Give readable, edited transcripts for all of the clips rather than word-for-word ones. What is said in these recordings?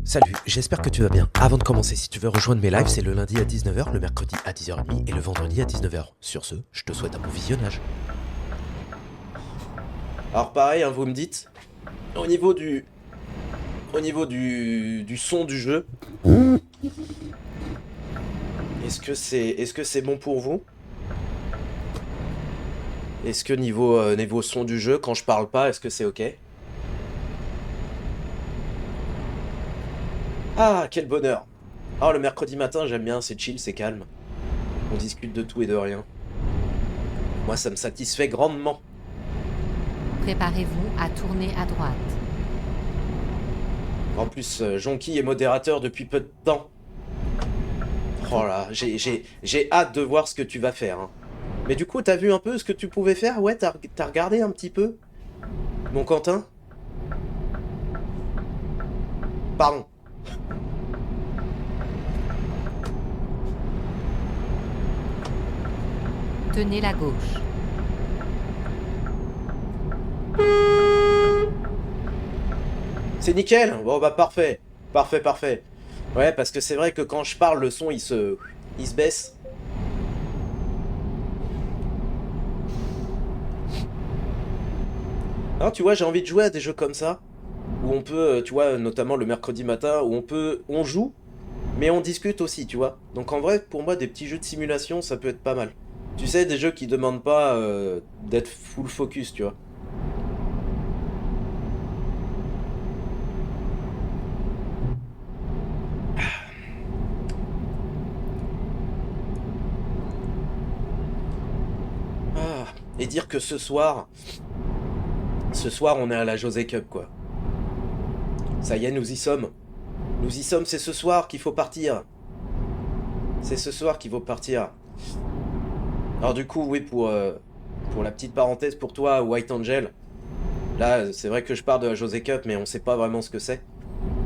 Salut, j'espère que tu vas bien. Avant de commencer, si tu veux rejoindre mes lives, c'est le lundi à 19h, le mercredi à 10h30 et le vendredi à 19h. Sur ce, je te souhaite un bon visionnage. Alors pareil, hein, vous me dites, au niveau du... du son du jeu, est-ce que c'est bon pour vous? Est-ce que niveau son du jeu, quand je parle pas, est-ce que c'est ok? Ah, quel bonheur! Oh, le mercredi matin, j'aime bien, c'est chill, c'est calme. On discute de tout et de rien. Moi, ça me satisfait grandement. Préparez-vous à tourner à droite. En plus, Jonky est modérateur depuis peu de temps. Oh là, j'ai hâte de voir ce que tu vas faire. Hein. Mais du coup, t'as vu un peu ce que tu pouvais faire? Ouais, t'as regardé un petit peu? Mon Quentin? Pardon. Tenez la gauche. C'est nickel? Bon bah parfait. Parfait, parfait. Ouais, parce que c'est vrai que quand je parle, le son, il se baisse. Non, tu vois, j'ai envie de jouer à des jeux comme ça. Où on peut, tu vois, notamment le mercredi matin, où on joue, mais on discute aussi, tu vois. Donc en vrai, pour moi, des petits jeux de simulation, ça peut être pas mal. Tu sais, des jeux qui demandent pas d'être full focus, tu vois. Ah, et dire que ce soir, on est à la José Cup, quoi. Ça y est, nous y sommes. Nous y sommes, c'est ce soir qu'il faut partir. C'est ce soir qu'il faut partir. Alors du coup, oui, pour la petite parenthèse pour toi, White Angel, là, c'est vrai que je pars de la José Cup, mais on sait pas vraiment ce que c'est.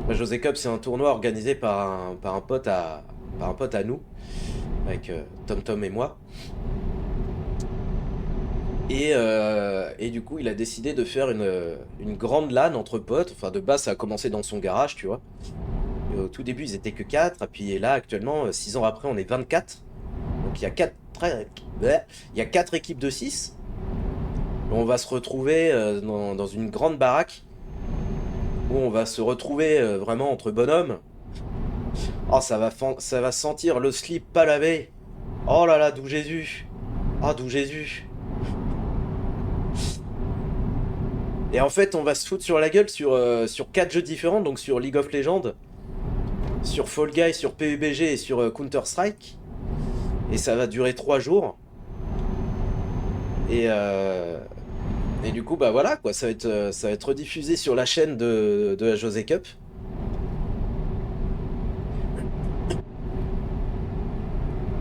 La José Cup, c'est un tournoi organisé par un pote à nous, avec Tom Tom et moi. Et du coup, il a décidé de faire une grande LAN entre potes. Enfin, de base, ça a commencé dans son garage, tu vois. Et au tout début, ils étaient que 4. Et puis là, actuellement, 6 ans après, on est 24. Donc il y a 4 équipes de 6. On va se retrouver dans une grande baraque. Où on va se retrouver vraiment entre bonhommes. Oh, ça va sentir le slip pas lavé. Oh là là, d'où Jésus. Oh, d'où Jésus. Et en fait, on va se foutre sur la gueule sur 4 jeux différents, donc sur League of Legends, sur Fall Guys, sur PUBG et sur Counter-Strike. Et ça va durer 3 jours. Et du coup, bah voilà, quoi, ça va être rediffusé sur la chaîne de la José Cup.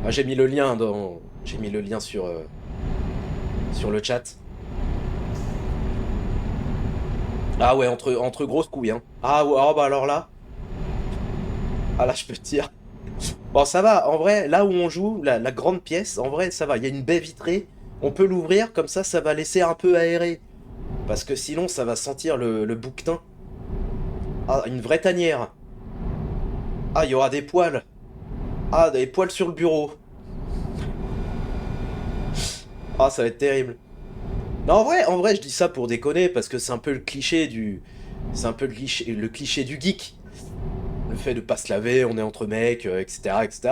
Ah, j'ai mis le lien sur le chat. Ah ouais, entre grosses couilles, hein. Ah ouais, oh bah alors là. Ah là, je peux te dire. Bon, ça va, en vrai, là où on joue, la grande pièce, en vrai, ça va. Il y a une baie vitrée, on peut l'ouvrir, comme ça va laisser un peu aérer. Parce que sinon, ça va sentir le bouquetin. Ah, une vraie tanière. Ah, il y aura des poils. Ah, des poils sur le bureau. Ah, ça va être terrible. Non, en vrai, je dis ça pour déconner, parce que c'est un peu le cliché du... C'est un peu le cliché du geek. Le fait de pas se laver, on est entre mecs, etc., etc.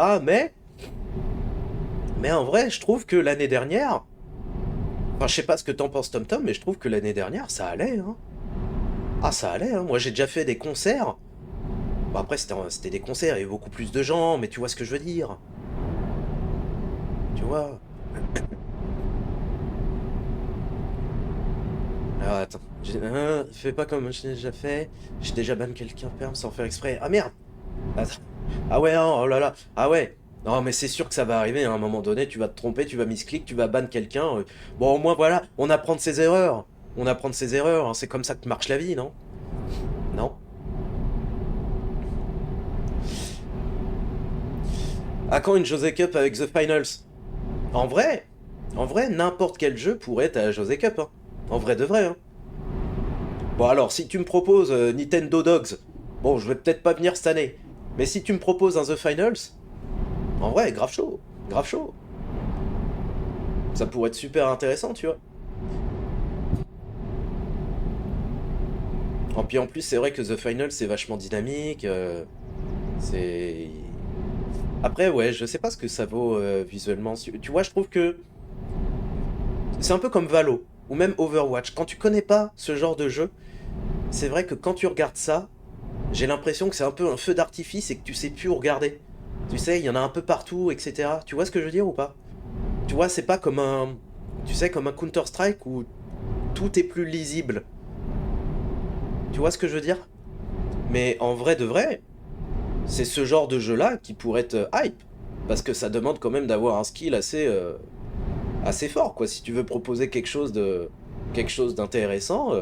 Mais en vrai, je trouve que l'année dernière... Enfin, je sais pas ce que t'en penses, Tom Tom, mais je trouve que l'année dernière, ça allait, hein. Ah, ça allait, hein. Moi, j'ai déjà fait des concerts. Bon, après, c'était des concerts, il y avait beaucoup plus de gens, mais tu vois ce que je veux dire. Tu vois. Alors, attends. Fais pas comme j'ai déjà fait. J'ai déjà ban quelqu'un perm sans faire exprès. Ah, merde. Attends. Ah ouais, hein, oh là là. Ah ouais. Non, mais c'est sûr que ça va arriver, hein, à un moment donné, tu vas te tromper, tu vas misclick, tu vas ban quelqu'un. Bon, au moins, voilà, on apprend de ses erreurs. On apprend de ses erreurs, hein. C'est comme ça que marche la vie, non? Non? À quand une José Cup avec The Finals? En vrai, n'importe quel jeu pourrait être à la José Cup, hein. En vrai de vrai, hein. Bon alors, si tu me proposes Nintendo Dogs, Bon, je vais peut-être pas venir cette année. Mais si tu me proposes un The Finals, en vrai, grave chaud. Grave chaud. Ça pourrait être super intéressant, tu vois. Puis en plus, c'est vrai que The Finals, c'est vachement dynamique. C'est... Après, ouais, je sais pas ce que ça vaut visuellement. Tu vois, je trouve que c'est un peu comme Valo, ou même Overwatch. Quand tu connais pas ce genre de jeu, c'est vrai que quand tu regardes ça, j'ai l'impression que c'est un peu un feu d'artifice et que tu sais plus où regarder. Tu sais, il y en a un peu partout, etc. Tu vois ce que je veux dire ou pas? Tu vois, c'est pas comme un... Tu sais, comme un Counter-Strike où tout est plus lisible. Tu vois ce que je veux dire? Mais en vrai de vrai, c'est ce genre de jeu-là qui pourrait être hype. Parce que ça demande quand même d'avoir un skill assez fort, quoi. Si tu veux proposer quelque chose d'intéressant,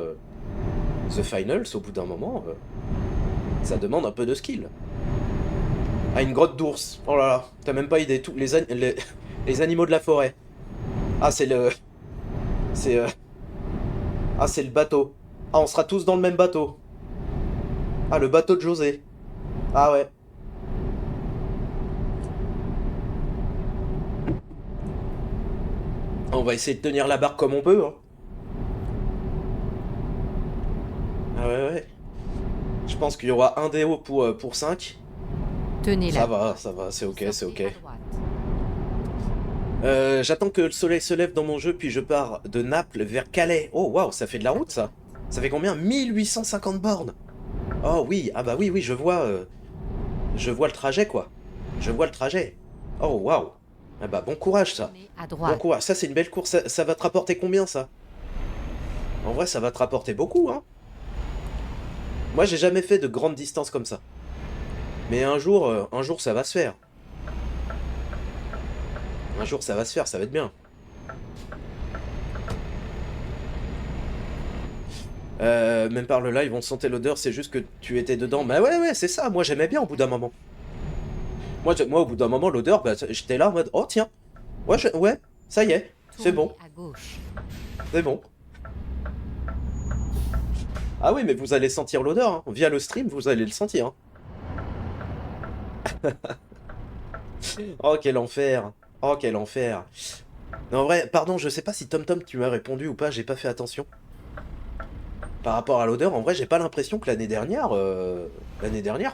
The Finals, au bout d'un moment, ça demande un peu de skill. Ah, une grotte d'ours. Oh là là, t'as même pas idée. Tous les animaux de la forêt. Ah, c'est, c'est le bateau. Ah, on sera tous dans le même bateau. Ah, le bateau de José. Ah ouais. On va essayer de tenir la barque comme on peut, hein. Ah ouais, ouais. Je pense qu'il y aura un déo pour 5. Tenez la gauche. Ça va, c'est ok, c'est Sortez ok. à droite. J'attends que le soleil se lève dans mon jeu, puis je pars de Naples vers Calais. Oh waouh, ça fait de la À route ça. droite. Ça fait combien? 1850 bornes. Oh oui, ah bah oui, oui, je vois le trajet quoi. Je vois le trajet. Oh waouh. Ah bah bon courage ça. Tournez à Bon droite. courage, ça c'est une belle course. Ça va te rapporter combien ça? En vrai, ça va te rapporter beaucoup, hein. Moi, j'ai jamais fait de grandes distances comme ça. Mais un jour, ça va se faire. Un jour, ça va se faire, ça va être bien. Même par le live, on sentait l'odeur, c'est juste que tu étais dedans. Mais ouais, ouais, c'est ça. Moi, j'aimais bien au bout d'un moment. Moi, au bout d'un moment, l'odeur, bah, j'étais là en mode, oh tiens, ouais, ouais, ça y est, c'est Tournez bon, à gauche. c'est bon. Ah oui, mais vous allez sentir l'odeur, hein. Via le stream, vous allez le sentir, hein. Oh, quel enfer. Oh, quel enfer. Mais en vrai, pardon, je sais pas si TomTom tu m'as répondu ou pas, j'ai pas fait attention. Par rapport à l'odeur, en vrai, j'ai pas l'impression que l'année dernière,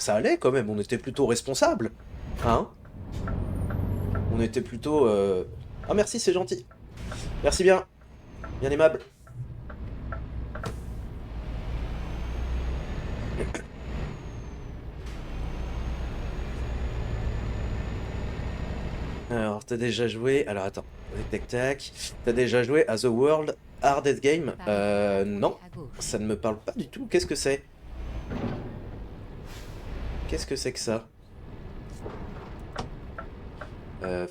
ça allait quand même. On était plutôt responsable, hein. On était plutôt. Ah merci, c'est gentil. Merci bien, bien aimable. Alors, t'as déjà joué. Alors, attends. Tac, tac, tac. T'as déjà joué à The World Hardest Game? Non. À gauche. Ça ne me parle pas du tout. Qu'est-ce que c'est? Qu'est-ce que c'est que ça?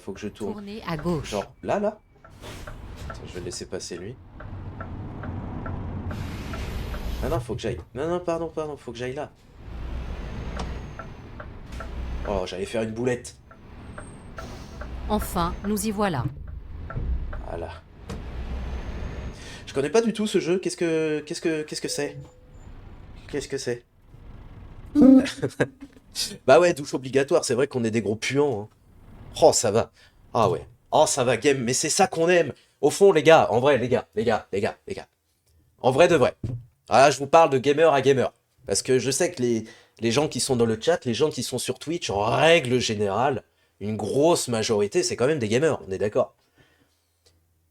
Faut que je tourne. Tournez à gauche. Genre, là, là? Attends, je vais le laisser passer lui. Ah non, faut que j'aille. Non, non, pardon, pardon, faut que j'aille là. Oh, j'allais faire une boulette. Enfin, nous y voilà. Voilà. Je connais pas du tout ce jeu. Qu'est-ce que c'est? Qu'est-ce que c'est? Bah ouais, douche obligatoire. C'est vrai qu'on est des gros puants, hein. Oh, ça va. Ah ouais. Oh, ça va, game. Mais c'est ça qu'on aime. Au fond, les gars, en vrai, les gars. En vrai de vrai. Ah, je vous parle de gamer à gamer. Parce que je sais que les gens qui sont dans le chat, les gens qui sont sur Twitch, en règle générale, une grosse majorité, c'est quand même des gamers, on est d'accord.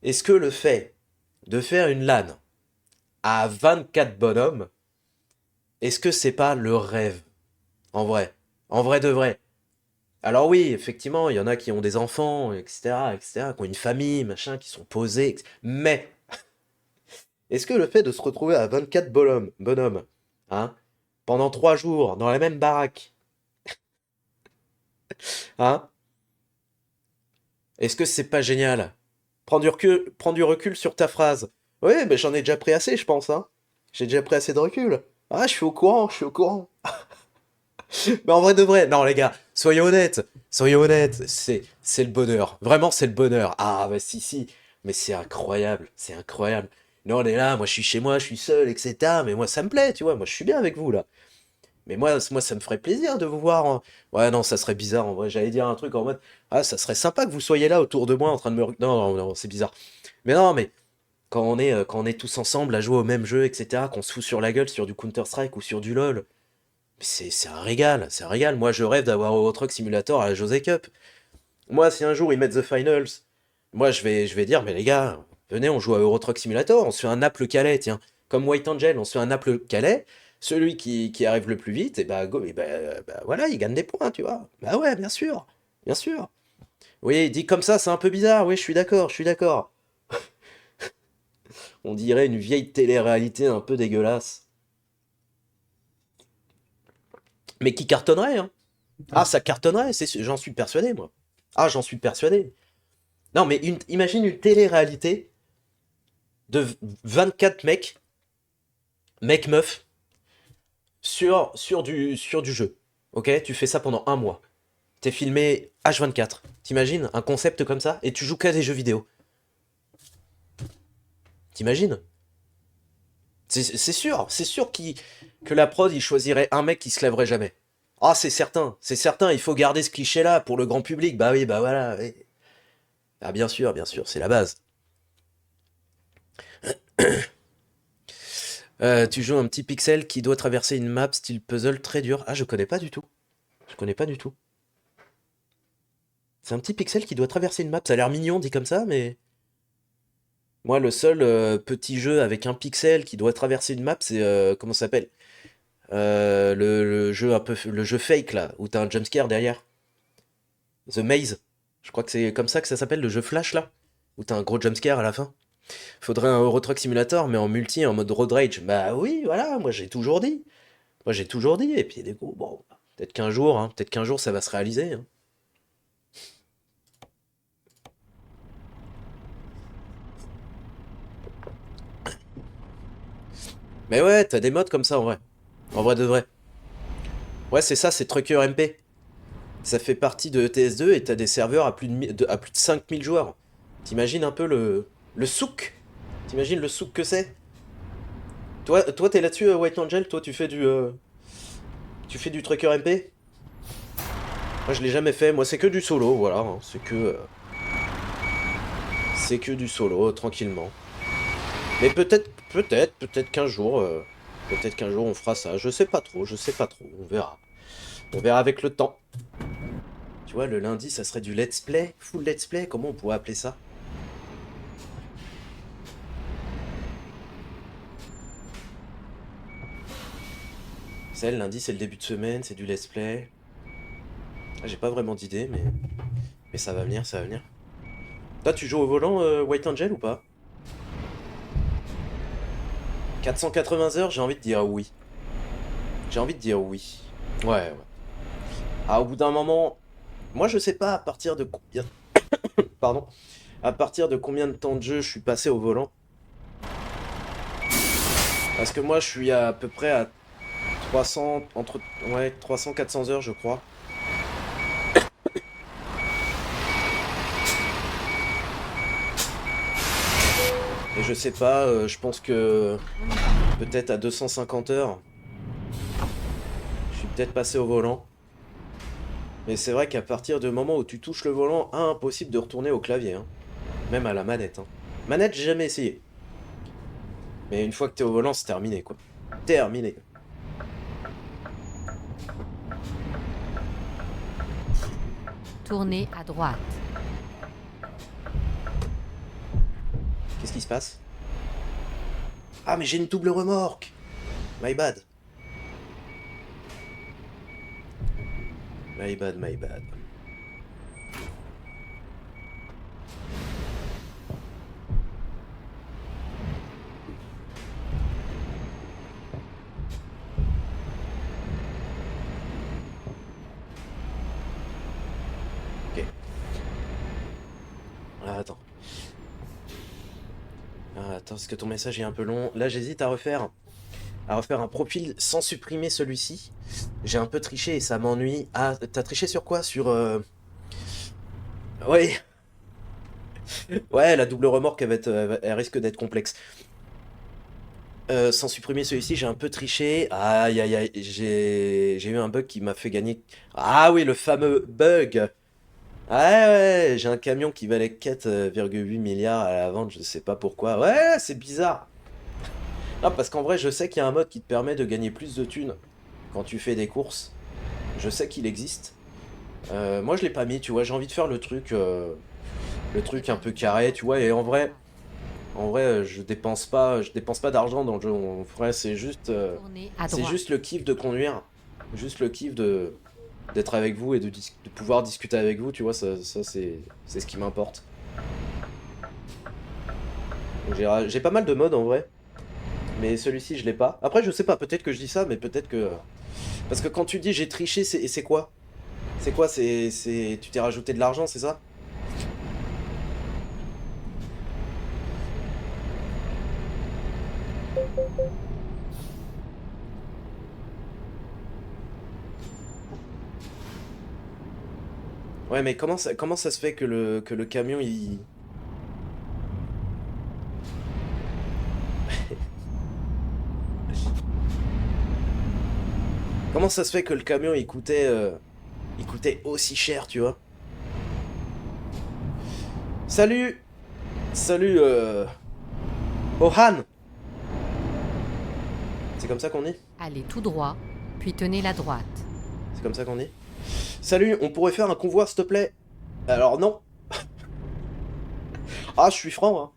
Est-ce que le fait de faire une LAN à 24 bonhommes, est-ce que c'est pas le rêve? En vrai. En vrai de vrai. Alors oui, effectivement, il y en a qui ont des enfants, etc., etc., qui ont une famille, machin, qui sont posés, mais est-ce que le fait de se retrouver à 24 bonhommes, hein, pendant 3 jours, dans la même baraque, hein, est-ce que c'est pas génial? Prends du recul sur ta phrase. Oui, mais j'en ai déjà pris assez, je pense, hein. J'ai déjà pris assez de recul. Ah, je suis au courant, je suis au courant. Mais en vrai de vrai, non les gars, soyez honnêtes, c'est le bonheur. Vraiment, c'est le bonheur. Ah bah si si, mais c'est incroyable, c'est incroyable. Non, on est là, moi je suis chez moi, je suis seul, etc. Mais moi ça me plaît, tu vois, moi je suis bien avec vous là. Mais moi, ça me ferait plaisir de vous voir. Ouais, non, ça serait bizarre en vrai. J'allais dire un truc en mode, ah, ça serait sympa que vous soyez là autour de moi en train de me. Non, non, non, c'est bizarre. Mais non, mais quand on est tous ensemble à jouer au même jeu, etc., qu'on se fout sur la gueule sur du Counter-Strike ou sur du LoL, c'est un régal, c'est un régal. Moi, je rêve d'avoir Euro Truck Simulator à la José Cup. Moi, si un jour ils mettent The Finals, moi, je vais dire, mais les gars, venez, on joue à Euro Truck Simulator, on se fait un Naples-Calais, tiens. Comme White Angel, on se fait un Naples-Calais. Celui qui arrive le plus vite, et bah, bah, voilà, il gagne des points, tu vois. Bah ouais, bien sûr, bien sûr. Oui, dit comme ça, c'est un peu bizarre, oui, je suis d'accord, je suis d'accord. On dirait une vieille télé-réalité un peu dégueulasse. Mais qui cartonnerait, hein. Ah, ça cartonnerait, j'en suis persuadé, moi. Ah, j'en suis persuadé. Non, mais imagine une télé-réalité de 24 mecs, meufs, sur du jeu. Ok? Tu fais ça pendant un mois. T'es filmé H24. T'imagines un concept comme ça? Et tu joues qu'à des jeux vidéo. T'imagines? C'est sûr que la prod, il choisirait un mec qui se lèverait jamais. Ah, c'est certain, il faut garder ce cliché-là pour le grand public. Bah oui, bah voilà. Oui. Ah, bien sûr, c'est la base. Tu joues un petit pixel qui doit traverser une map style puzzle très dur. Ah, je connais pas du tout. Je connais pas du tout. C'est un petit pixel qui doit traverser une map. Ça a l'air mignon dit comme ça, mais moi, le seul petit jeu avec un pixel qui doit traverser une map, c'est comment ça s'appelle? Le jeu un peu, le jeu fake là, où t'as un jumpscare derrière. The Maze. Je crois que c'est comme ça que ça s'appelle, le jeu Flash là, où t'as un gros jumpscare à la fin. Faudrait un Euro Truck Simulator, mais en multi, en mode road rage. Bah oui, voilà, moi j'ai toujours dit. Moi j'ai toujours dit, et puis du coup, bon, peut-être qu'un jour ça va se réaliser, hein. Mais ouais, t'as des modes comme ça en vrai. En vrai de vrai. Ouais, c'est ça, c'est Trucker MP. Ça fait partie de ETS2 et t'as des serveurs à plus à plus de 5000 joueurs. T'imagines un peu le souk? T'imagines le souk que c'est? Toi, t'es là-dessus, White Angel? Toi, tu fais du Trucker MP? Moi, je l'ai jamais fait. Moi, c'est que du solo, voilà, hein. C'est que du solo, tranquillement. Mais peut-être qu'un jour on fera ça. Je sais pas trop, je sais pas trop. On verra. On verra avec le temps. Tu vois, le lundi, ça serait du let's play, full let's play. Comment on pourrait appeler ça? C'est le lundi, c'est le début de semaine, c'est du let's play. Ah, j'ai pas vraiment d'idée, mais ça va venir, ça va venir. Toi, tu joues au volant, White Angel, ou pas? 480 heures, j'ai envie de dire oui. J'ai envie de dire oui. Ouais, ouais. Ah, au bout d'un moment, moi je sais pas à partir de combien. Pardon. À partir de combien de temps de jeu je suis passé au volant. Parce que moi je suis à peu près à 300, ouais, 300-400 heures je crois. Et je sais pas, je pense que peut-être à 250 heures, je suis peut-être passé au volant. Mais c'est vrai qu'à partir du moment où tu touches le volant, impossible de retourner au clavier, hein. Même à la manette, hein. Manette, j'ai jamais essayé. Mais une fois que t'es au volant, c'est terminé, quoi. Terminé. Tournez à droite. Qu'est-ce qui se passe? Ah, mais j'ai une double remorque! My bad. My bad, my bad. Ok. Ah, attends. Ah, attends, parce que ton message est un peu long. Là, j'hésite à refaire un profil sans supprimer celui-ci. J'ai un peu triché et ça m'ennuie. Ah, t'as triché sur quoi? Sur... Ouais, ouais, la double remorque, elle risque d'être complexe. Sans supprimer celui-ci, j'ai un peu triché. Aïe, aïe, aïe, j'ai eu un bug qui m'a fait gagner. Ah oui, le fameux bug. Ah ouais, j'ai un camion qui valait 4,8 milliards à la vente, je sais pas pourquoi. Ouais, c'est bizarre. Non, parce qu'en vrai, je sais qu'il y a un mode qui te permet de gagner plus de thunes quand tu fais des courses. Je sais qu'il existe. Moi, je l'ai pas mis, tu vois. J'ai envie de faire le truc un peu carré, tu vois. Et en vrai, je dépense pas d'argent dans le jeu. En vrai, Tournez à c'est droite. juste le kiff de conduire, juste le kiff de d'être avec vous et de pouvoir discuter avec vous, tu vois. Ça c'est ce qui m'importe. Donc, j'ai pas mal de modes en vrai, mais celui-ci je l'ai pas. Après, je sais pas. Peut-être que je dis ça, mais peut-être que parce que quand tu dis j'ai triché, c'est quoi? C'est quoi? Tu t'es rajouté de l'argent, c'est ça? Ouais, mais comment ça se fait que le camion il... Comment ça se fait que le camion il coûtait aussi cher, tu vois? Salut! Salut, Ohan! C'est comme ça qu'on dit? Allez tout droit, puis tenez la droite. C'est comme ça qu'on dit? Salut, on pourrait faire un convoi, s'il te plaît? Alors non. Ah, je suis franc, hein.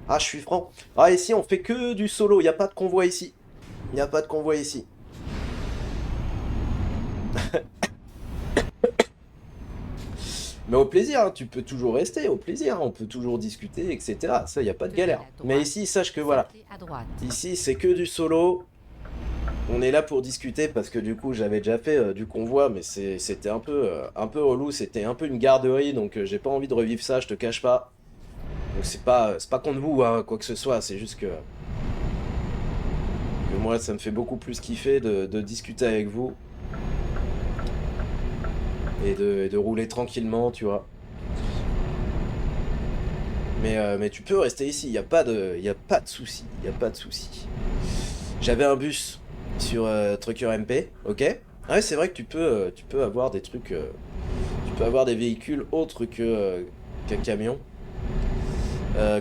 Ah, je suis franc. Ah, ici, on fait que du solo, y a pas de convoi ici. Y a pas de convoi ici. Mais au plaisir, hein, tu peux toujours rester, au plaisir, on peut toujours discuter, etc. Ça, y a pas de galère. Mais ici, sache que voilà. À droite. Ici, c'est que du solo. On est là pour discuter parce que du coup, j'avais déjà fait du convoi, mais c'était un peu relou, c'était un peu une garderie, donc j'ai pas envie de revivre ça, je te cache pas. Donc c'est pas contre vous, hein, quoi que ce soit, c'est juste que moi, ça me fait beaucoup plus kiffer de discuter avec vous. Et de rouler tranquillement, tu vois. Mais tu peux rester ici, y a pas de souci, y a pas de souci. J'avais un bus sur Trucker MP, ok. Ah ouais, c'est vrai que tu peux avoir des trucs, tu peux avoir des véhicules autres qu'un camion.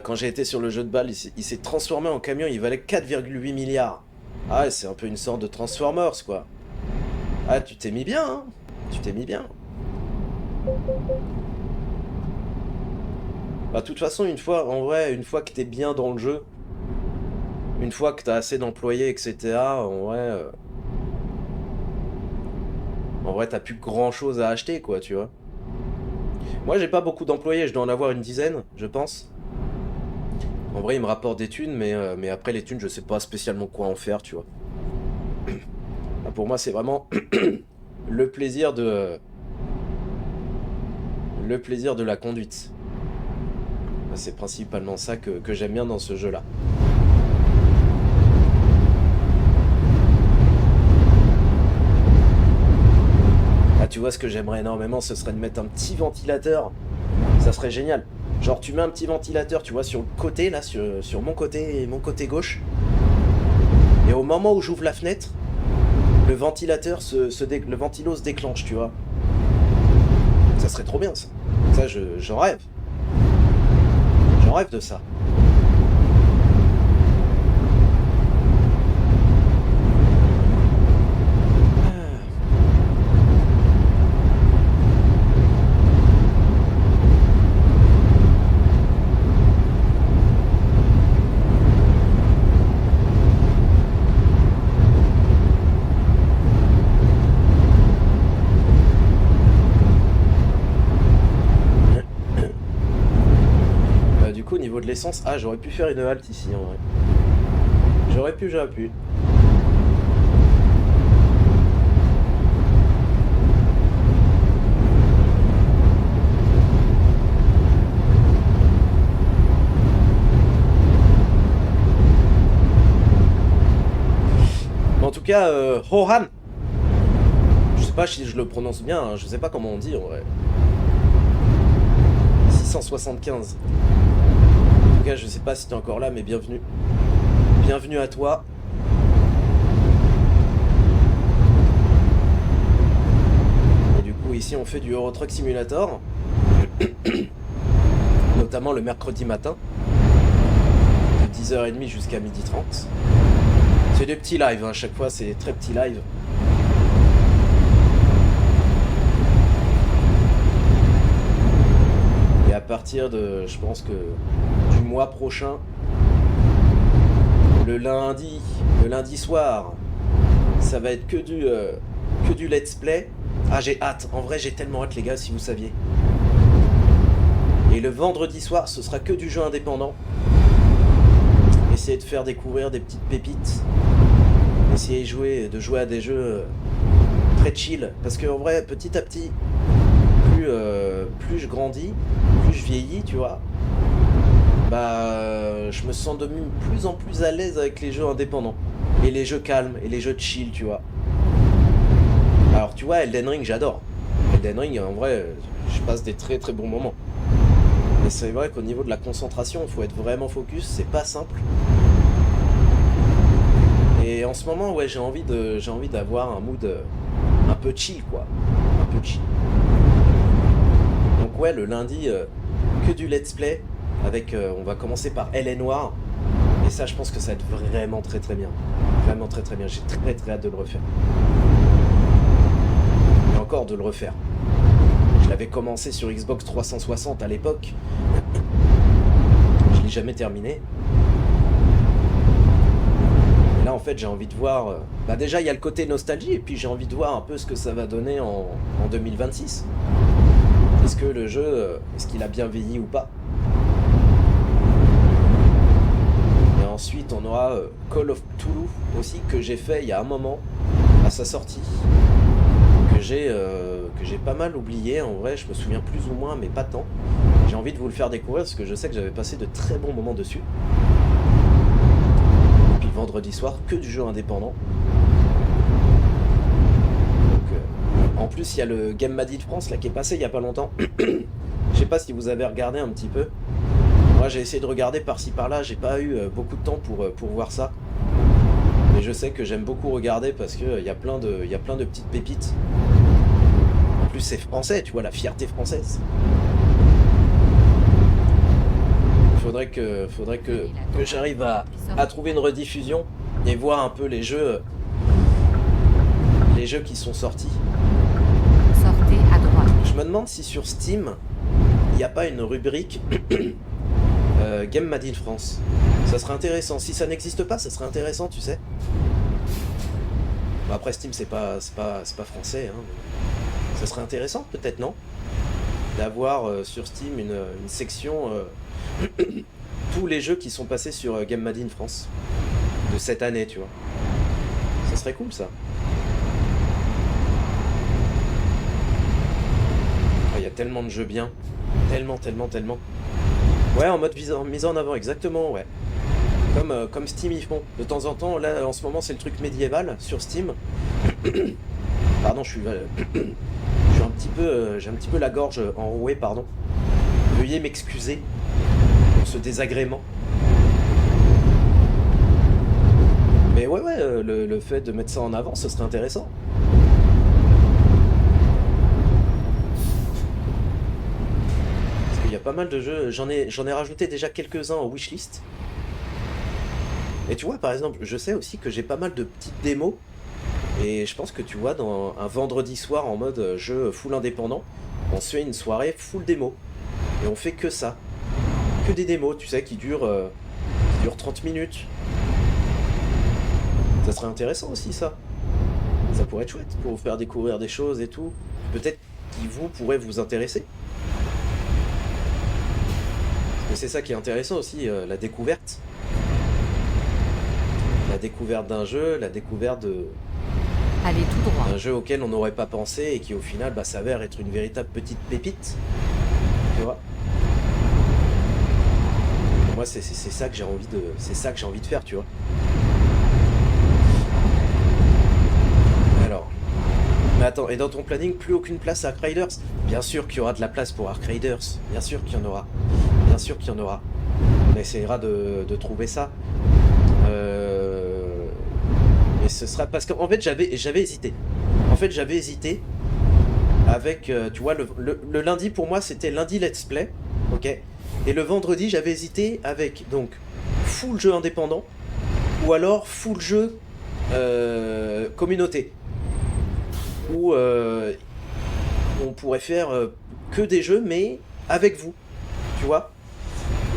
Quand j'ai été sur le jeu de balle, il s'est transformé en camion, il valait 4,8 milliards. Ah ouais, c'est un peu une sorte de Transformers, quoi. Ah, tu t'es mis bien, hein. Tu t'es mis bien. Bah, de toute façon, en vrai, une fois que t'es bien dans le jeu, une fois que t'as assez d'employés, etc., en vrai, t'as plus grand chose à acheter, quoi, tu vois. Moi, j'ai pas beaucoup d'employés, je dois en avoir une dizaine, je pense. En vrai, ils me rapportent des thunes, mais après, les thunes, je sais pas spécialement quoi en faire, tu vois. Bah, pour moi, c'est vraiment le plaisir de... Le plaisir de la conduite. Bah, c'est principalement ça que j'aime bien dans ce jeu-là. Ah, tu vois, ce que j'aimerais énormément, ce serait de mettre un petit ventilateur. Ça serait génial. Genre, tu mets un petit ventilateur, tu vois, sur le côté, là, sur mon côté gauche. Et au moment où j'ouvre la fenêtre, le ventilateur le ventilo se déclenche, tu vois. Ça serait trop bien, ça. Ça, j'en rêve. J'en rêve de ça. Du coup, au niveau de l'essence, ah, j'aurais pu faire une halte ici, en vrai. J'aurais pu. Mais en tout cas, Hohan. Je sais pas si je le prononce bien, hein, je sais pas comment on dit, en vrai. 675. En tout cas, je sais pas si t'es encore là, mais bienvenue. Bienvenue à toi. si on fait du Euro Truck Simulator, notamment le mercredi matin, de 10h30 jusqu'à 12h30. C'est des petits lives, hein, à chaque fois c'est des très petits lives. Et à partir de, je pense que du mois prochain, le lundi soir, ça va être que du let's play. Ah, j'ai hâte, en vrai j'ai tellement hâte les gars, si vous saviez. Et le vendredi soir, ce sera que du jeu indépendant. Essayer de faire découvrir des petites pépites. Essayer de jouer à des jeux très chill. Parce que en vrai, petit à petit, plus je grandis, plus je vieillis, tu vois. Bah, je me sens de plus en plus à l'aise avec les jeux indépendants. Et les jeux calmes, et les jeux de chill, tu vois. Alors, tu vois, Elden Ring, j'adore. Elden Ring, en vrai, je passe des très très bons moments. Mais c'est vrai qu'au niveau de la concentration, il faut être vraiment focus, c'est pas simple. Et en ce moment, ouais, j'ai envie d'avoir un mood un peu chill, quoi. Un peu chill. Donc ouais, le lundi, que du let's play, avec, on va commencer par Elle Noire. Et ça, je pense que ça va être vraiment très très bien. Vraiment très très bien, j'ai très très hâte de le refaire. Et encore de le refaire. Je l'avais commencé sur Xbox 360 à l'époque. Je l'ai jamais terminé. Et là en fait j'ai envie de voir... Bah déjà il y a le côté nostalgie et puis j'ai envie de voir un peu ce que ça va donner en 2026. Est-ce que le jeu, est-ce qu'il a bien vieilli ou pas? Et ensuite on aura Call of Cthulhu aussi que j'ai fait il y a un moment à sa sortie. Que j'ai pas mal oublié, en vrai je me souviens plus ou moins mais pas tant. J'ai envie de vous le faire découvrir parce que je sais que j'avais passé de très bons moments dessus. Et puis vendredi soir que du jeu indépendant. Donc, en plus il y a le Game Made in France là qui est passé il y a pas longtemps. Je sais pas si vous avez regardé un petit peu. Moi j'ai essayé de regarder par-ci par-là, j'ai pas eu beaucoup de temps pour voir ça. Mais je sais que j'aime beaucoup regarder parce que il y a plein de petites pépites. En plus c'est français, tu vois, la fierté française. Faudrait que j'arrive à trouver une rediffusion et voir un peu les jeux qui sont sortis. Sortez à droite. Je me demande si sur Steam il n'y a pas une rubrique Game Made in France. Ça serait intéressant. Si ça n'existe pas, ça serait intéressant, tu sais. Bon, après Steam c'est pas français, hein. Ça serait intéressant peut-être, non? D'avoir sur Steam une section tous les jeux qui sont passés sur Game Made in France de cette année, tu vois. Ça serait cool ça. Il y a tellement de jeux bien. Tellement. Ouais, en mode mise en avant, exactement, ouais. Comme Steam ils font. De temps en temps, là, en ce moment, c'est le truc médiéval sur Steam. Pardon, j'ai un petit peu la gorge enrouée, pardon. Veuillez m'excuser pour ce désagrément. Mais ouais, le fait de mettre ça en avant, ce serait intéressant. Parce qu'il y a pas mal de jeux, j'en ai rajouté déjà quelques-uns en wishlist. Et tu vois, par exemple, je sais aussi que j'ai pas mal de petites démos. Et je pense que tu vois, dans un vendredi soir en mode jeu full indépendant, on se fait une soirée full démo. Et on fait que ça. Que des démos, tu sais, qui durent 30 minutes. Ça serait intéressant aussi, ça. Ça pourrait être chouette pour vous faire découvrir des choses et tout. Peut-être qui pourrait vous intéresser. Parce que c'est ça qui est intéressant aussi, la découverte. La découverte d'un jeu, la découverte Allez tout droit. d'un jeu auquel on n'aurait pas pensé et qui au final s'avère être une véritable petite pépite. Tu vois? Moi c'est ça que j'ai envie de faire, tu vois. Alors. Mais attends, et dans ton planning, plus aucune place à Ark Riders? Bien sûr qu'il y aura de la place pour Ark Riders. Bien sûr qu'il y en aura. Bien sûr qu'il y en aura. On essaiera de trouver ça. Et ce sera parce qu'en fait j'avais hésité. En fait j'avais hésité avec, tu vois, le lundi pour moi c'était lundi let's play, ok. Et le vendredi j'avais hésité avec donc full jeu indépendant ou alors full jeu communauté. Où on pourrait faire que des jeux mais avec vous, tu vois.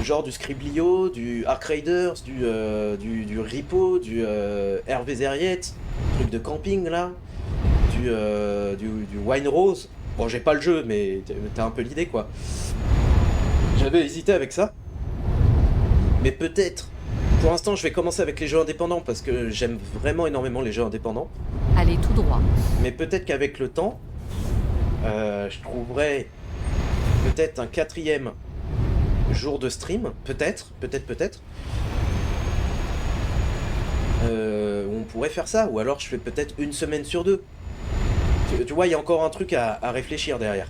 Genre du Scriblio, du Ark Raiders, du Repo, du Hervé Zeriette, truc de camping là, du Wine Rose. Bon, j'ai pas le jeu, mais t'as un peu l'idée quoi. J'avais hésité avec ça, mais peut-être. Pour l'instant, je vais commencer avec les jeux indépendants parce que j'aime vraiment énormément les jeux indépendants. Allez tout droit. Mais peut-être qu'avec le temps, je trouverai peut-être un 4e jour de stream, peut-être. On pourrait faire ça, ou alors je fais peut-être une semaine sur 2. Tu vois, il y a encore un truc à réfléchir derrière.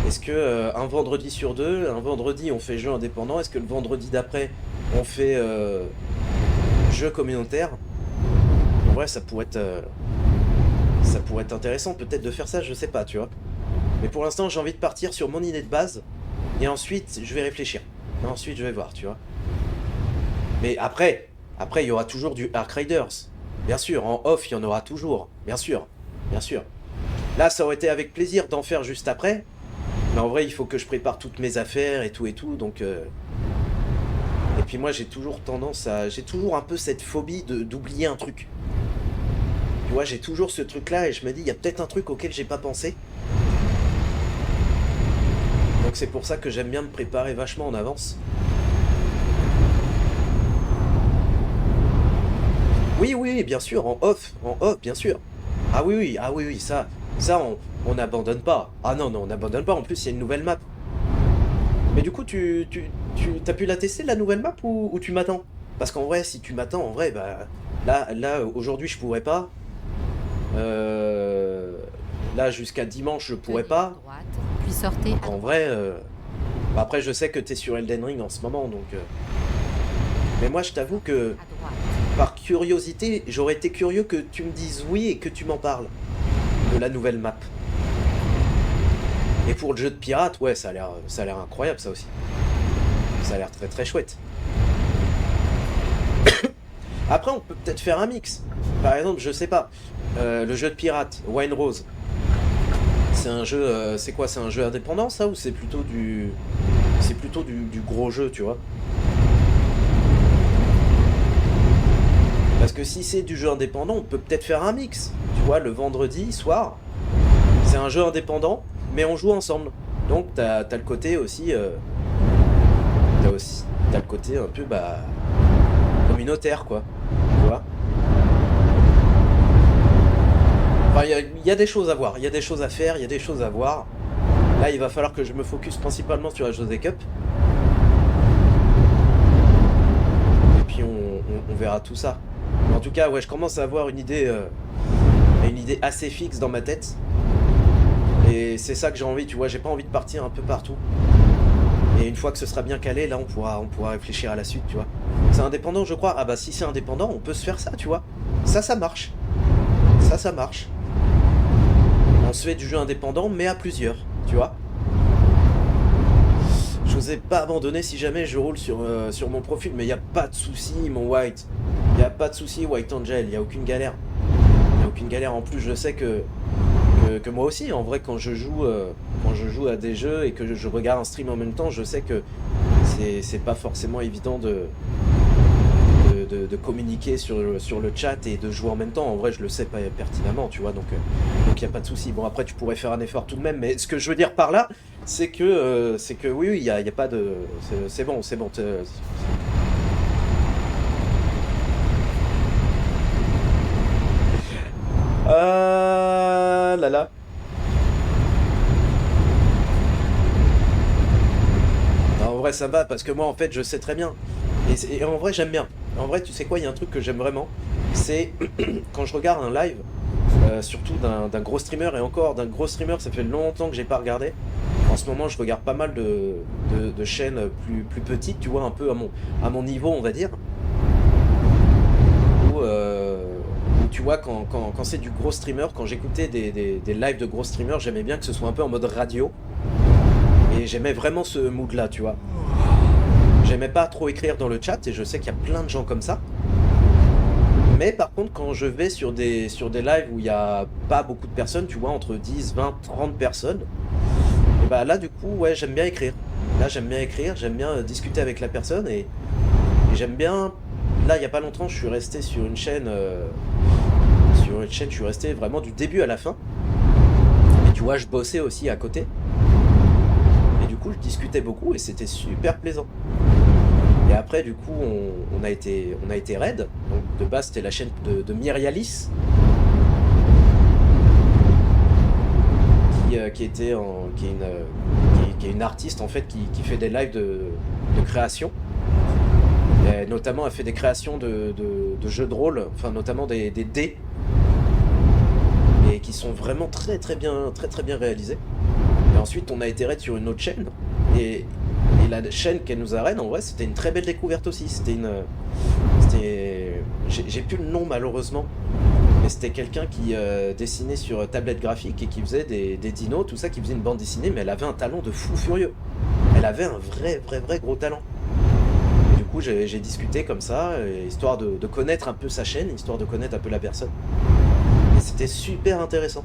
Est-ce que un vendredi sur 2, un vendredi on fait jeu indépendant, est-ce que le vendredi d'après on fait jeu communautaire? En vrai, ça pourrait être intéressant peut-être de faire ça, je sais pas, tu vois. Mais pour l'instant, j'ai envie de partir sur mon idée de base. Et ensuite, je vais réfléchir. Et ensuite, je vais voir, tu vois. Mais après, il y aura toujours du Ark Raiders. Bien sûr, en off, il y en aura toujours. Bien sûr. Là, ça aurait été avec plaisir d'en faire juste après. Mais en vrai, il faut que je prépare toutes mes affaires et tout. Donc... Et puis moi, j'ai toujours tendance à... J'ai toujours un peu cette phobie d'oublier un truc. Tu vois, j'ai toujours ce truc-là et je me dis, il y a peut-être un truc auquel j'ai pas pensé. Donc c'est pour ça que j'aime bien me préparer vachement en avance. Oui, bien sûr, en off, bien sûr. Ah oui, ça on n'abandonne pas. Ah non, on n'abandonne pas, en plus il y a une nouvelle map. Mais du coup, t'as pu la tester, la nouvelle map, ou tu m'attends? Parce qu'en vrai, si tu m'attends, en vrai, bah... Là aujourd'hui, je pourrais pas. Là, jusqu'à dimanche, je pourrais pas. Droite, puis sortez Donc à en vrai... Bah, après, je sais que t'es sur Elden Ring en ce moment, donc... Mais moi, je t'avoue que, droite. par curiosité, j'aurais été curieux que tu me dises oui et que tu m'en parles. De la nouvelle map. Et pour le jeu de pirate, ouais, ça a l'air incroyable, ça aussi. Ça a l'air très très chouette. Après, on peut peut-être faire un mix. Par exemple, je sais pas, le jeu de pirate, Wine Rose. C'est un jeu, c'est quoi? C'est un jeu indépendant, ça, ou c'est plutôt du... C'est plutôt du gros jeu, tu vois? Parce que si c'est du jeu indépendant, on peut peut-être faire un mix. Tu vois, le vendredi soir, c'est un jeu indépendant, mais on joue ensemble. Donc t'as le côté aussi... T'as le côté un peu, bah... communautaire, quoi. Tu vois? Enfin, il y a des choses à voir, il y a des choses à faire, il y a des choses à voir. Là, il va falloir que je me focus principalement sur la José Cup. Et puis on verra tout ça. Mais en tout cas, ouais, je commence à avoir une idée assez fixe dans ma tête. Et c'est ça que j'ai envie, tu vois, j'ai pas envie de partir un peu partout. Et une fois que ce sera bien calé, là, on pourra réfléchir à la suite, tu vois. C'est indépendant, je crois. Ah bah si c'est indépendant, on peut se faire ça, tu vois. Ça marche. Ça marche. On se fait du jeu indépendant, mais à plusieurs, tu vois. Je n'osais pas abandonner si jamais je roule sur mon profil, mais il n'y a pas de souci, mon White. Il n'y a pas de souci, White Angel, il n'y a aucune galère. Il n'y a aucune galère. En plus, je sais que moi aussi, en vrai, quand je joue à des jeux et que je regarde un stream en même temps, je sais que c'est pas forcément évident de communiquer sur le chat et de jouer en même temps. En vrai, je le sais pas pertinemment, tu vois, donc il n'y a pas de souci. Bon, après, tu pourrais faire un effort tout de même, mais ce que je veux dire par là, c'est que oui, il y a pas de... C'est bon. Ah là là. Non, en vrai, ça va, parce que moi, en fait, je sais très bien. Et en vrai, j'aime bien. En vrai, tu sais quoi, il y a un truc que j'aime vraiment. C'est quand je regarde un live, surtout d'un gros streamer, et encore, d'un gros streamer, ça fait longtemps que j'ai pas regardé. En ce moment, je regarde pas mal de chaînes plus petites, tu vois, un peu à mon niveau, on va dire. Où tu vois, quand c'est du gros streamer, quand j'écoutais des lives de gros streamers, j'aimais bien que ce soit un peu en mode radio. Et j'aimais vraiment ce mood-là, tu vois. J'aimais pas trop écrire dans le chat, et je sais qu'il y a plein de gens comme ça. Mais par contre, quand je vais sur des lives où il n'y a pas beaucoup de personnes, tu vois, entre 10, 20, 30 personnes, et bah là, du coup, ouais, j'aime bien écrire. Là, j'aime bien écrire, j'aime bien discuter avec la personne, et j'aime bien... Là, il n'y a pas longtemps, je suis resté sur une chaîne... je suis resté vraiment du début à la fin. Et tu vois, je bossais aussi à côté. Et du coup, je discutais beaucoup, et c'était super plaisant. Et après, du coup, on a été raid. Donc, de base, c'était la chaîne de Myrialis. Qui est une artiste, en fait, qui fait des lives de création. Et notamment, elle fait des créations de jeux de rôle. Enfin, notamment des dés. Et qui sont vraiment très bien réalisés. Et ensuite, on a été raid sur une autre chaîne. Et la chaîne qu'elle nous a raid, en vrai, c'était une très belle découverte aussi. J'ai plus le nom malheureusement, mais c'était quelqu'un qui dessinait sur tablette graphique et qui faisait des dinos, tout ça, qui faisait une bande dessinée, mais elle avait un talent de fou furieux. Elle avait un vrai gros talent. Et du coup, j'ai discuté comme ça, histoire de connaître un peu sa chaîne, histoire de connaître un peu la personne. Et c'était super intéressant.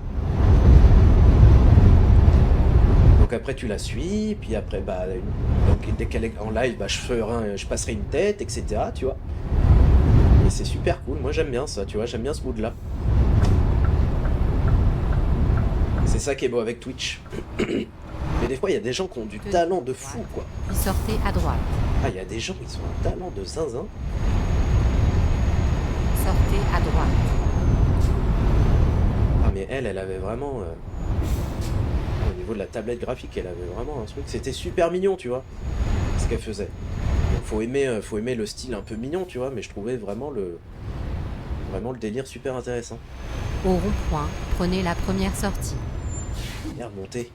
Donc après tu la suis, puis après bah donc dès qu'elle est en live, bah je passerai une tête, etc. Tu vois. Et c'est super cool, moi j'aime bien ça, tu vois, j'aime bien ce mood là. C'est ça qui est beau avec Twitch. Mais des fois il y a des gens qui ont du talent de fou quoi. Puis sortez à droite. Ah il y a des gens qui ont un talent de zinzin. Sortez à droite. Ah mais elle avait vraiment... Au niveau de la tablette graphique, elle avait vraiment un truc. C'était super mignon, tu vois, ce qu'elle faisait. Donc faut aimer le style un peu mignon, tu vois, mais je trouvais vraiment le délire super intéressant. Au rond-point, prenez la première sortie. Merde, montée.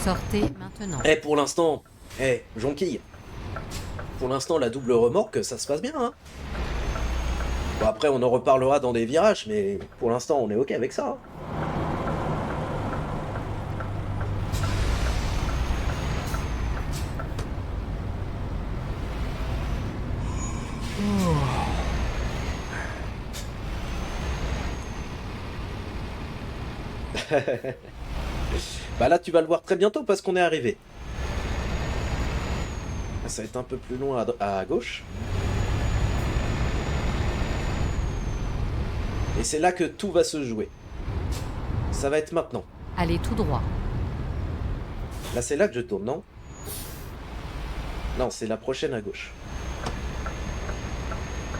Sortez maintenant. Eh, pour l'instant, jonquille. Pour l'instant, la double remorque, ça se passe bien, hein. Bon, après, on en reparlera dans des virages, mais pour l'instant, on est ok avec ça, hein. Bah là, tu vas le voir très bientôt parce qu'on est arrivé. Ça va être un peu plus long à gauche. Et c'est là que tout va se jouer. Ça va être maintenant. Allez tout droit. Là, c'est là que je tourne, non? Non, c'est la prochaine à gauche.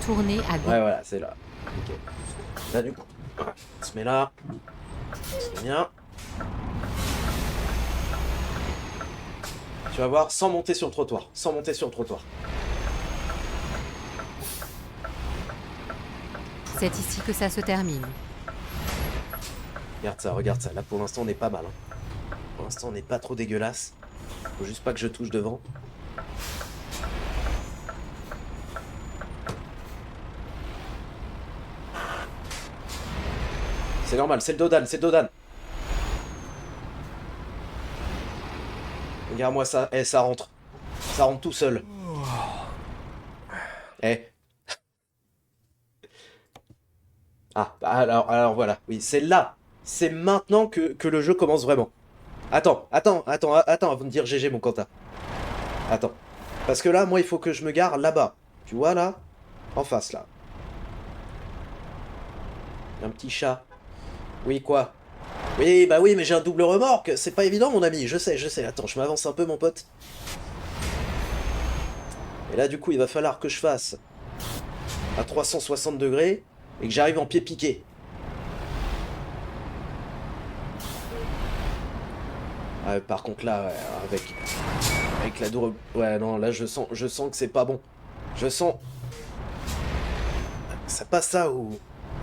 Tournez à gauche. Ouais, voilà, c'est là. Ok. Là, du coup, on se met là. C'est bien. Tu vas voir, sans monter sur le trottoir. Sans monter sur le trottoir. C'est ici que ça se termine. Regarde ça. Là, pour l'instant, on est pas mal, hein. Pour l'instant, on n'est pas trop dégueulasse. Faut juste pas que je touche devant. C'est normal, c'est le Dodan, c'est le Dodan. Regarde-moi ça. Ça rentre. Ça rentre tout seul. Ah, alors voilà. Oui, c'est là. C'est maintenant que le jeu commence vraiment. Attends, avant de dire GG, mon Quentin. Attends. Parce que là, moi, il faut que je me gare là-bas. Tu vois, là? En face, là. Un petit chat. Oui, quoi? Oui, bah oui, mais j'ai un double remorque. C'est pas évident, mon ami. Je sais. Attends, je m'avance un peu, mon pote. Et là, du coup, il va falloir que je fasse à 360 degrés et que j'arrive en pied piqué. Ah, par contre, là, ouais, avec la double... Ouais, non, là, je sens que c'est pas bon. Je sens... Ça passe ça ou...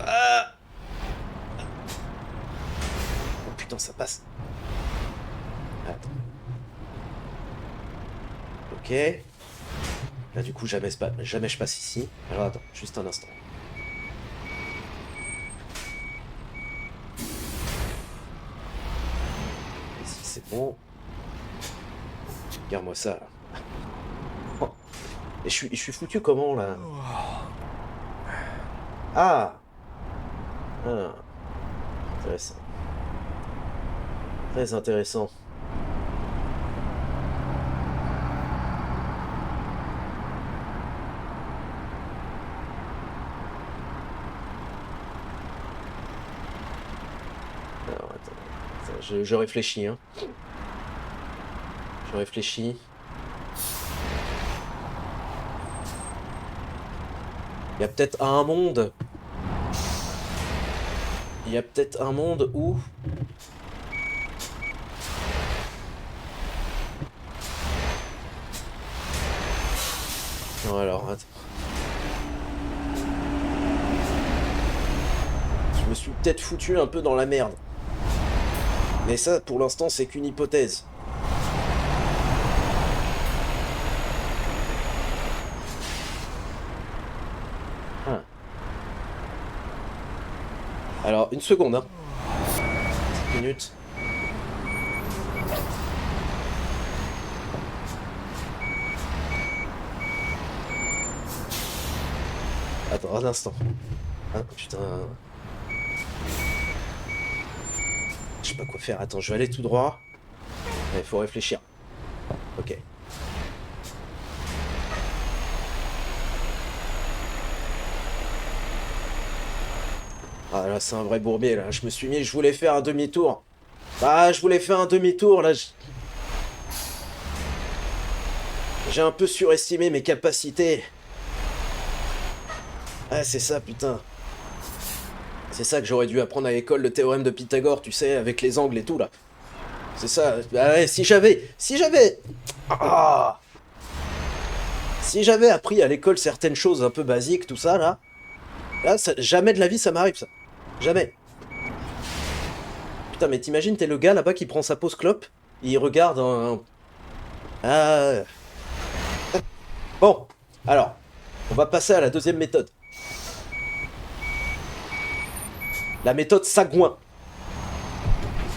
Ah, oh putain, ça passe. Attends. Ok. Là, du coup, jamais je passe ici. Alors, attends, juste un instant. Ici, c'est bon. Regarde-moi ça, là. Oh. Et je suis foutu comment, là? Ah! Ah. Intéressant. Très intéressant. Alors, attends, je réfléchis, hein. Je réfléchis. Il y a peut-être un monde. Il y a peut-être un monde où... Non, alors, attends. Je me suis peut-être foutu un peu dans la merde. Mais ça, pour l'instant, c'est qu'une hypothèse. Ah. Alors, une seconde, hein. 10 minutes. Attends, un instant. Ah, putain. Je sais pas quoi faire. Attends, je vais aller tout droit. Il faut réfléchir. Ok. Ah là, c'est un vrai bourbier, là. Je me suis mis, je voulais faire un demi-tour. Ah, je voulais faire un demi-tour, là. J'ai un peu surestimé mes capacités. Ah, c'est ça, putain. C'est ça que j'aurais dû apprendre à l'école, le théorème de Pythagore, tu sais, avec les angles et tout, là. C'est ça. Ah ouais, si j'avais... Ah, si j'avais appris à l'école certaines choses un peu basiques, tout ça, là... Là, jamais de la vie, ça m'arrive, ça. Jamais. Putain, mais t'imagines, t'es le gars, là-bas, qui prend sa pause clope, il regarde un... Ah... Bon, alors, on va passer à la deuxième méthode. La méthode Sagouin.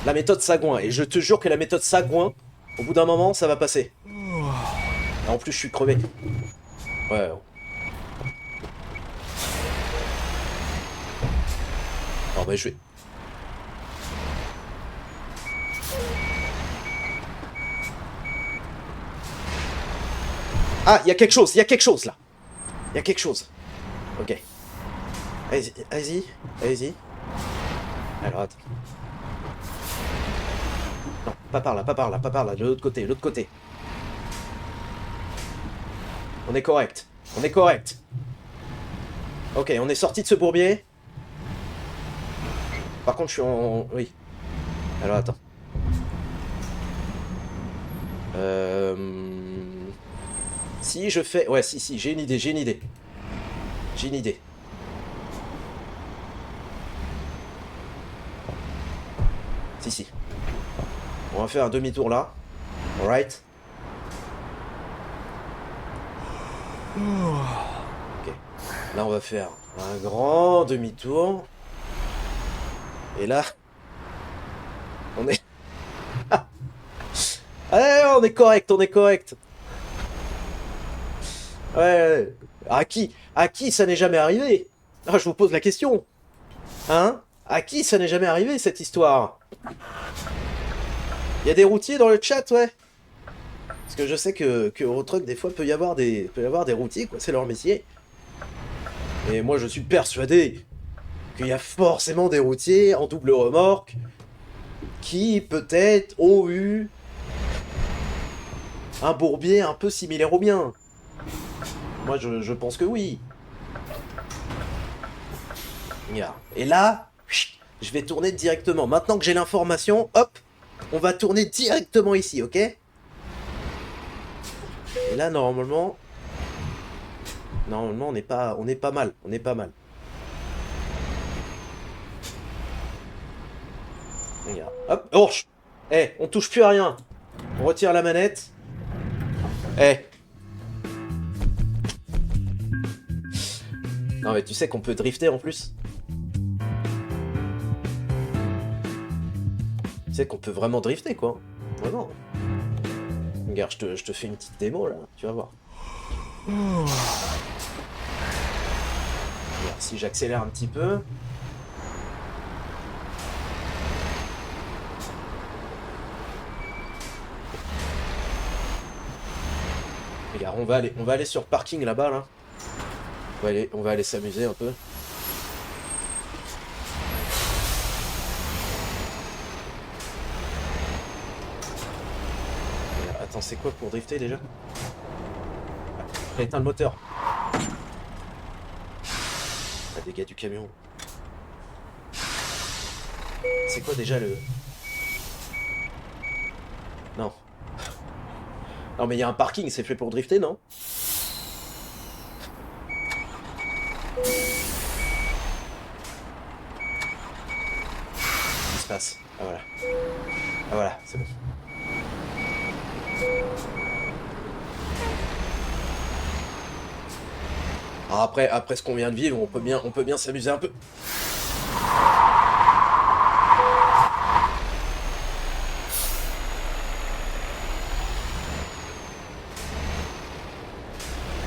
La méthode Sagouin. Et je te jure que la méthode Sagouin, au bout d'un moment, ça va passer. Et en plus, je suis crevé. Ouais. Alors, bah, je vais... Ah, il y a quelque chose, là. Il y a quelque chose. Ok. Allez-y. Alors, attends. Non, pas par là, de l'autre côté. On est correct. Ok, on est sorti de ce bourbier. Par contre, je suis en... Oui. Alors, attends. Si je fais... Ouais, si, j'ai une idée. Si. On va faire un demi-tour là. Alright. Ok. Là, on va faire un grand demi-tour. Et là... On est... Allez, on est correct. Ouais. À qui ça n'est jamais arrivé? Ah, je vous pose la question. Hein? À qui ça n'est jamais arrivé, cette histoire? Il y a des routiers dans le chat, ouais. Parce que je sais que Eurotruck, des fois, peut y avoir des routiers, quoi. C'est leur métier. Et moi, je suis persuadé qu'il y a forcément des routiers en double remorque qui, peut-être, ont eu un bourbier un peu similaire au mien. Moi, je pense que oui. Regarde. Et là, je vais tourner directement. Maintenant que j'ai l'information, hop, on va tourner directement ici, ok? Et là, normalement, on est pas mal. Regarde. Hop, oh, on touche plus à rien. On retire la manette. Non mais tu sais qu'on peut drifter en plus. Tu sais qu'on peut vraiment drifter quoi. Vraiment. Regarde, je te fais une petite démo là, tu vas voir. Regarde, si j'accélère un petit peu. Regarde, on va aller sur le parking là-bas là. On va aller s'amuser un peu. Attends, c'est quoi pour drifter déjà? Éteins le moteur. Ah, des gars du camion. C'est quoi déjà le... Non. Non mais il y a un parking, c'est fait pour drifter, non? Qu'est-ce qui se passe? Ah voilà. Ah voilà, c'est bon. Alors après ce qu'on vient de vivre, on peut bien s'amuser un peu.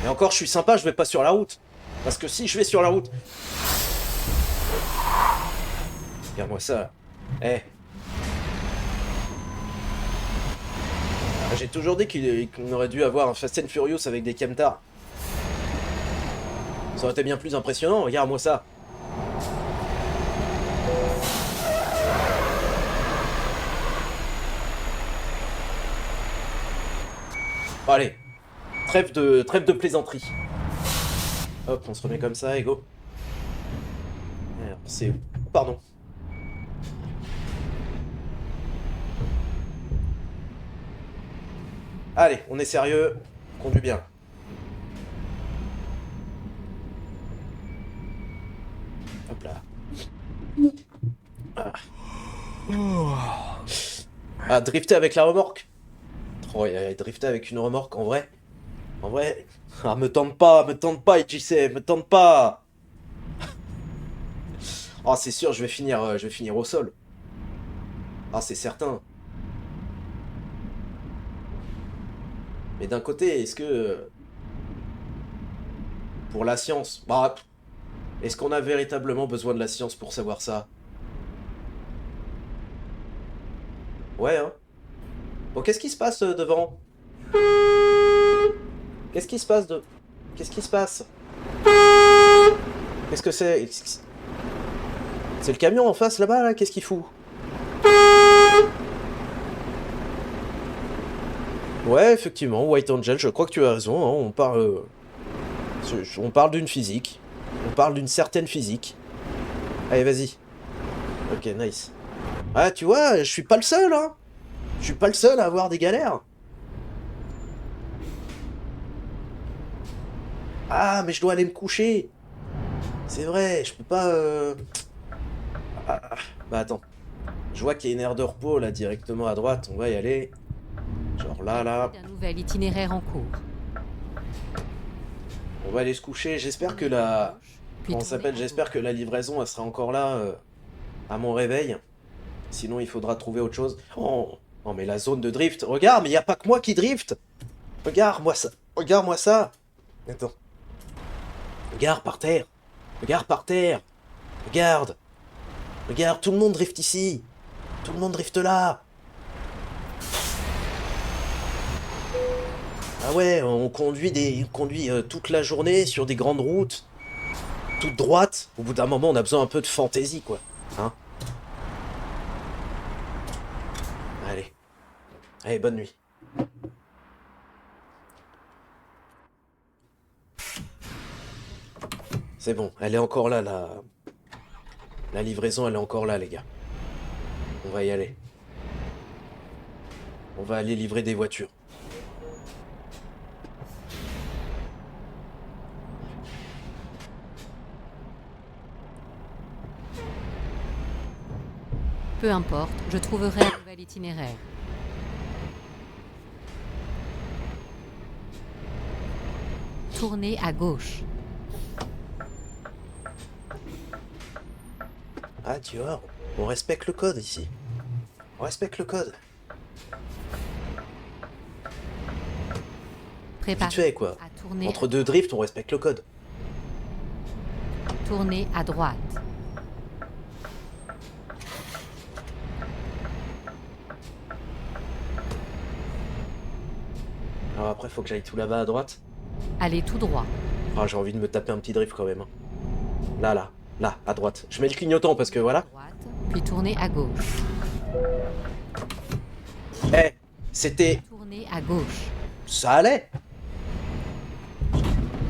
Et encore, je suis sympa, je vais pas sur la route. Parce que si je vais sur la route... Regarde-moi ça. Eh. J'ai toujours dit qu'on aurait dû avoir un Fast and Furious avec des camtars. Ça aurait été bien plus impressionnant, regarde-moi ça. Bon, allez. Trêve de plaisanterie. Hop, on se remet comme ça et go. C'est... Pardon. Allez, on est sérieux. On conduit bien. Hop là. Ah, drifter avec la remorque. Oh, drifter avec une remorque, en vrai. En vrai. Ah, me tente pas, IJC, me tente pas. Oh, c'est sûr, je vais finir au sol. Ah, c'est certain. Mais d'un côté, est-ce que... Pour la science, bah... Est-ce qu'on a véritablement besoin de la science pour savoir ça? Ouais, hein. Bon, qu'est-ce qui se passe devant? Qu'est-ce qui se passe de... Qu'est-ce qui se passe? Qu'est-ce que c'est? C'est le camion en face là-bas, là? Qu'est-ce qu'il fout? Ouais, effectivement, White Angel, je crois que tu as raison, hein, on parle d'une physique. On parle d'une certaine physique. Allez, vas-y. Ok, nice. Ah, tu vois, je suis pas le seul, hein. Je suis pas le seul à avoir des galères. Ah, mais je dois aller me coucher. C'est vrai, je peux pas... Ah, bah attends. Je vois qu'il y a une aire de repos, là, directement à droite. On va y aller. Genre là. Un nouvel itinéraire en cours. On va aller se coucher. J'espère que la... Comment ça s'appelle? J'espère que la livraison, elle sera encore là à mon réveil. Sinon, il faudra trouver autre chose. Oh, non, mais la zone de drift. Regarde, mais il n'y a pas que moi qui drift. Regarde-moi ça. Regarde-moi ça. Attends. Regarde par terre. Regarde par terre. Regarde. Regarde, tout le monde drift ici. Tout le monde drift là. Ah ouais, on conduit toute la journée sur des grandes routes. Toutes droites. Au bout d'un moment, on a besoin un peu de fantaisie, quoi. Hein? Allez. Allez, bonne nuit. C'est bon, elle est encore là, la livraison, elle est encore là, les gars. On va y aller. On va aller livrer des voitures. Peu importe, je trouverai un nouvel itinéraire. Tournez à gauche. Ah, tu vois, on respecte le code ici. On respecte le code. Vite Préparez fait, quoi. à tourner, Entre deux drifts, on respecte le code. tourner à droite. Alors après, faut que j'aille tout là-bas à droite. Allez tout droit. Ah, j'ai envie de me taper un petit drift quand même. Hein. Là, à droite. Je mets le clignotant parce que voilà. Droite, puis tournez à gauche. Eh, c'était... Tournez à gauche. Ça allait.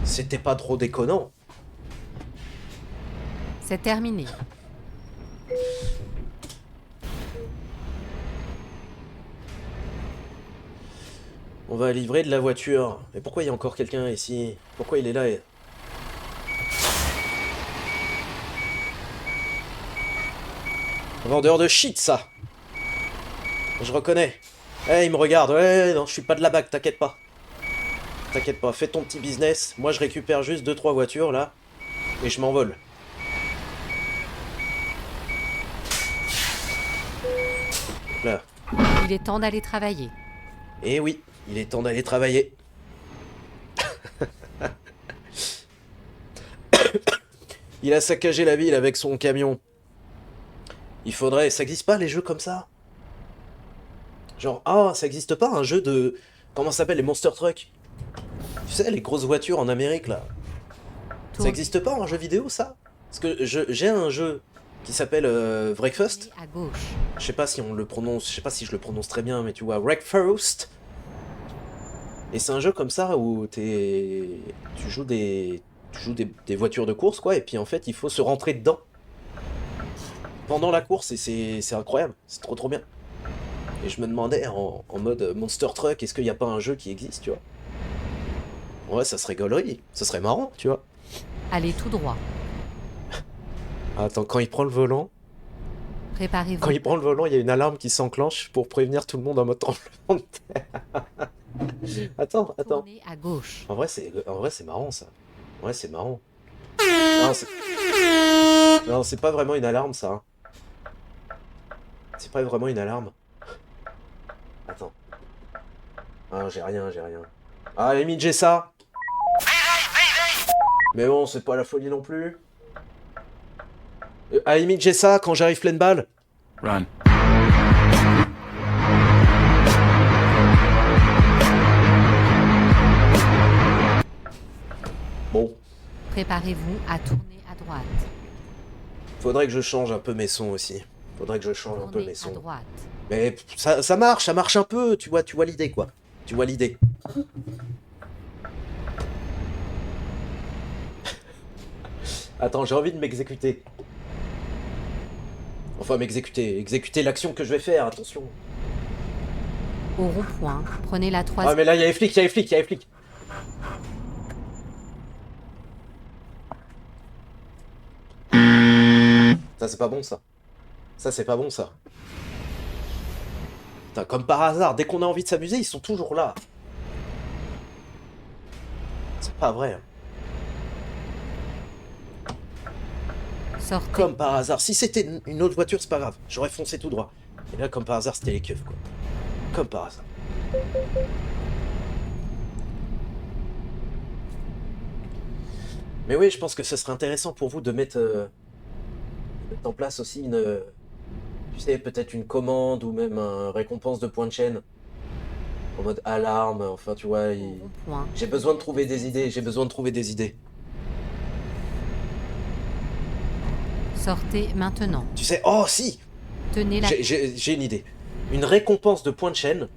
C'était pas trop déconnant. C'est terminé. On va livrer de la voiture. Mais pourquoi il y a encore quelqu'un ici? Pourquoi il est là? Un vendeur de shit, ça. Je reconnais. Eh, il me regarde. Ouais, non, je suis pas de la BAC, t'inquiète pas. T'inquiète pas, fais ton petit business. Moi, je récupère juste 2-3 voitures, là. Et je m'envole. Là. Il est temps d'aller travailler. Eh oui, il est temps d'aller travailler. Il a saccagé la ville avec son camion. Il faudrait... Ça existe pas, les jeux comme ça? Genre, ah, ça existe pas, un jeu de... Comment ça s'appelle, les Monster Truck? Tu sais, les grosses voitures en Amérique, là. Ça Tournez existe pas, un jeu vidéo, ça? Parce que j'ai un jeu qui s'appelle Breakfast. à gauche. Je sais pas si on le prononce... Je sais pas si je le prononce très bien, mais tu vois, Breakfast. Et c'est un jeu comme ça où tu joues des voitures de course, quoi, et puis en fait, il faut se rentrer dedans pendant la course, et c'est incroyable, c'est trop bien. Et je me demandais, en mode Monster Truck, est-ce qu'il n'y a pas un jeu qui existe, tu vois? Ouais, ça serait gaulerie, ça serait marrant, tu vois. Allez tout droit. Attends, quand il prend le volant, Préparez-vous. il y a une alarme qui s'enclenche pour prévenir tout le monde en mode tremblement de terre. Attends. Tournez à gauche. En vrai, c'est marrant, ça. Ouais, c'est marrant. Non, c'est pas vraiment une alarme, ça. C'est pas vraiment une alarme. Attends. Ah, j'ai rien. Ah, à la limite, j'ai ça. Mais bon, c'est pas la folie non plus. À la limite, j'ai ça quand j'arrive pleine balle. Run. Bon, Préparez-vous à tourner à droite. faudrait que je change un peu mes sons aussi. Faudrait que je change un peu Tournez mes à sons. droite. Mais ça marche un peu, tu vois l'idée, quoi. Tu vois l'idée. Attends, j'ai envie de m'exécuter. Enfin, exécuter l'action que je vais faire, attention. Au rond-point, prenez la Ah, troisième. mais là, il y a les flics. Ça, c'est pas bon, ça. Ça, c'est pas bon, ça. Putain, comme par hasard, dès qu'on a envie de s'amuser, ils sont toujours là. C'est pas vrai. Hein. Sortez. Comme par hasard. Si c'était une autre voiture, c'est pas grave. J'aurais foncé tout droit. Et là, comme par hasard, c'était les keufs, quoi. Comme par hasard. Mais oui, je pense que ce serait intéressant pour vous de mettre en place aussi tu sais, peut-être une commande ou même un récompense de points de chaîne. En mode alarme, enfin, tu vois, Au rond-point. j'ai besoin de trouver des idées. Sortez maintenant. Tu sais, oh si, Tenez la. j'ai une idée. Une récompense de points de chaîne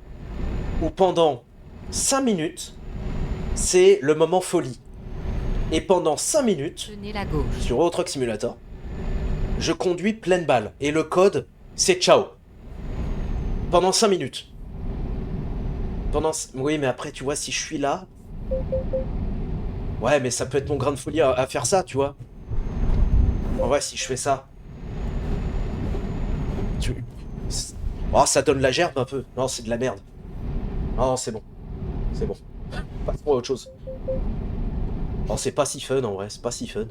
où pendant 5 minutes, c'est le moment folie. Et pendant 5 minutes, Tenez la gauche. sur Euro Truck Simulator, je conduis pleine balle. Et le code, c'est ciao. Pendant 5 minutes. Oui, mais après, tu vois, si je suis là... Ouais, mais ça peut être mon grain de folie à faire ça, tu vois. En vrai, si je fais ça... Oh, ça donne la gerbe un peu. Non, c'est de la merde. Non, c'est bon. C'est bon. Passons à autre chose. Oh, c'est pas si fun, en vrai. C'est pas si fun.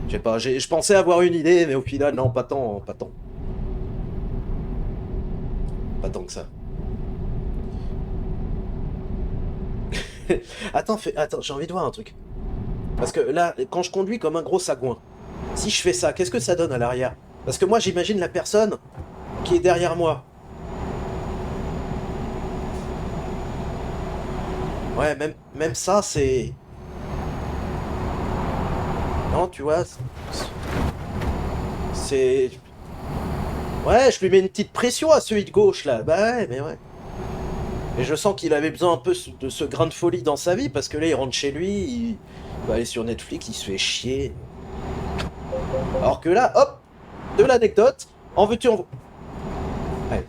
Je sais pas, je pensais avoir une idée, mais au final, non, pas tant, pas tant. Pas tant que ça. Attends, j'ai envie de voir un truc. Parce que là, quand je conduis comme un gros sagouin, si je fais ça, qu'est-ce que ça donne à l'arrière? Parce que moi, j'imagine la personne qui est derrière moi. Ouais, même ça, c'est... Non, tu vois, c'est... Ouais, je lui mets une petite pression à celui de gauche, là. Bah ouais, mais ouais. Et je sens qu'il avait besoin un peu de ce grain de folie dans sa vie, parce que là, il rentre chez lui, il va aller sur Netflix, il se fait chier. Alors que là, hop, de l'anecdote, en veux-tu, en... Ouais,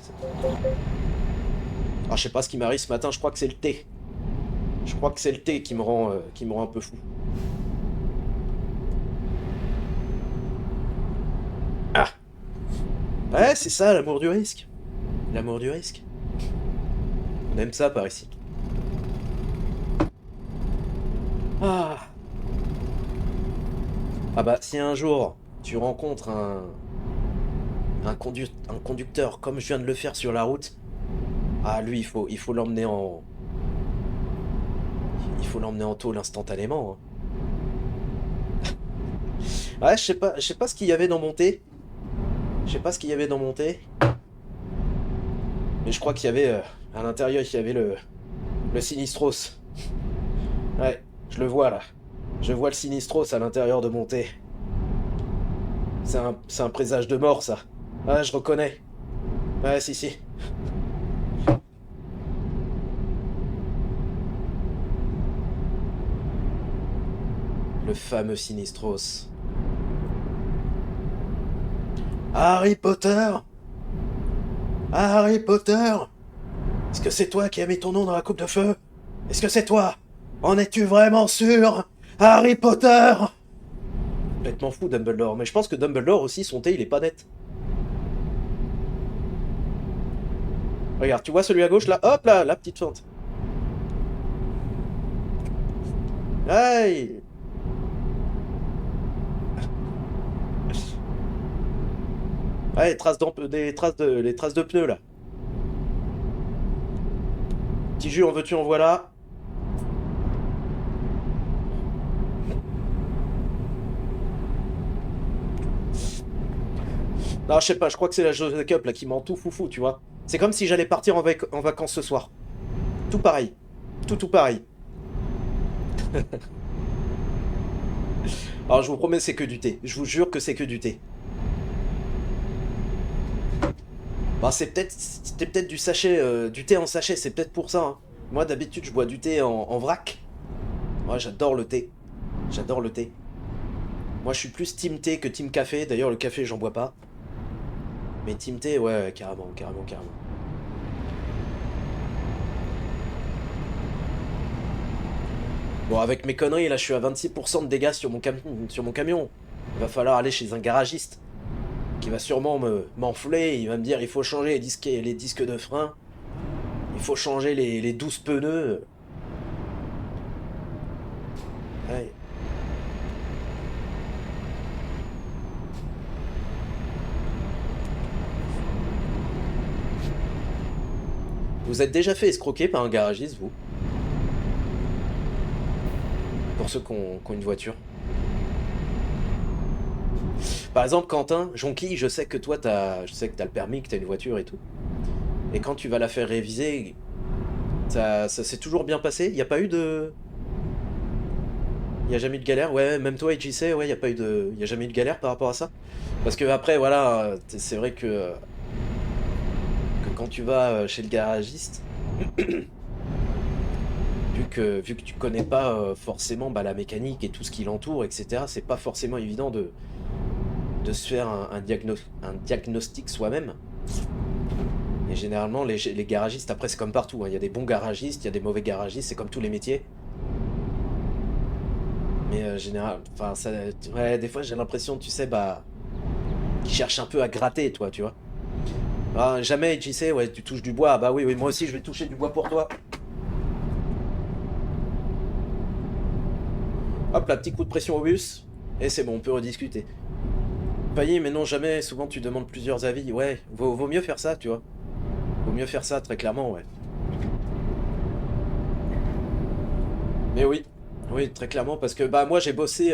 alors, je sais pas ce qui m'arrive ce matin, je crois que c'est le thé. Je crois que c'est le thé qui me rend un peu fou. Ah. Ouais, c'est ça, l'amour du risque. L'amour du risque. On aime ça par ici. Ah. Ah bah, si un jour, tu rencontres un conducteur comme je viens de le faire sur la route, ah, lui, il faut l'emmener en... Il faut l'emmener en tôle instantanément, hein. Ouais, je sais pas ce qu'il y avait dans mon thé. Je sais pas ce qu'il y avait dans mon thé. Mais je crois qu'il y avait, à l'intérieur, il y avait le Sinistros. Ouais, je le vois là. Je vois le Sinistros à l'intérieur de mon thé. C'est un présage de mort, ça. Ah, je reconnais. Ouais, si, si. Le fameux Sinistros. Harry Potter! Harry Potter! Est-ce que c'est toi qui as mis ton nom dans la coupe de feu? Est-ce que c'est toi? En es-tu vraiment sûr? Harry Potter! Complètement fou, Dumbledore. Mais je pense que Dumbledore aussi, son thé, il est pas net. Regarde, tu vois celui à gauche là? Hop là, la petite fente. Aïe! Ouais, les traces de pneus là. Petit jus, en veux-tu, en voilà. Non, je sais pas, je crois que c'est la José Cup là qui m'en tout foufou, tu vois. C'est comme si j'allais partir en vacances ce soir. Tout pareil. Tout pareil. Alors je vous promets, c'est que du thé. Je vous jure que c'est que du thé. Bah, c'était peut-être du sachet, du thé en sachet, c'est peut-être pour ça, hein. Moi d'habitude je bois du thé en vrac. Moi j'adore le thé. J'adore le thé. Moi je suis plus team thé que team café. D'ailleurs le café j'en bois pas. Mais team thé, ouais, carrément, carrément, carrément. Bon, avec mes conneries, là, je suis à 26% de dégâts sur sur mon camion. Il va falloir aller chez un garagiste qui va sûrement m'enfler. Il va me dire il faut changer les disques de frein. Il faut changer les 12 pneus. Ouais. Vous êtes déjà fait escroquer par un garagiste, vous? Pour ceux qui ont une voiture. Par exemple, Quentin, Jonqui, je sais que toi, je sais que t'as le permis, que t'as une voiture et tout. Et quand tu vas la faire réviser, ça s'est toujours bien passé? Il n'y a pas eu de... Il n'y a jamais eu de galère? Ouais, même toi, JC, ouais, il n'y a pas eu de... Il y a jamais eu de galère par rapport à ça? Parce que après, voilà, c'est vrai que quand tu vas chez le garagiste, vu que tu connais pas forcément bah, la mécanique et tout ce qui l'entoure, etc., c'est pas forcément évident de se faire un diagnostic soi-même. Et généralement, les garagistes, après, c'est comme partout, hein. Il y a des bons garagistes, il y a des mauvais garagistes, c'est comme tous les métiers. Mais enfin, ça, ouais, des fois, j'ai l'impression, tu sais, bah, qu'ils cherchent un peu à gratter, toi, tu vois. Ah, jamais, JC, ouais, tu touches du bois. Ah bah oui, oui, moi aussi, je vais toucher du bois pour toi. Hop, là, petit coup de pression au bus. Et c'est bon, on peut rediscuter. Failli, mais non, jamais. Souvent, tu demandes plusieurs avis. Ouais, vaut mieux faire ça, tu vois. Vaut mieux faire ça, très clairement, ouais. Mais oui. Oui, très clairement, parce que bah moi j'ai bossé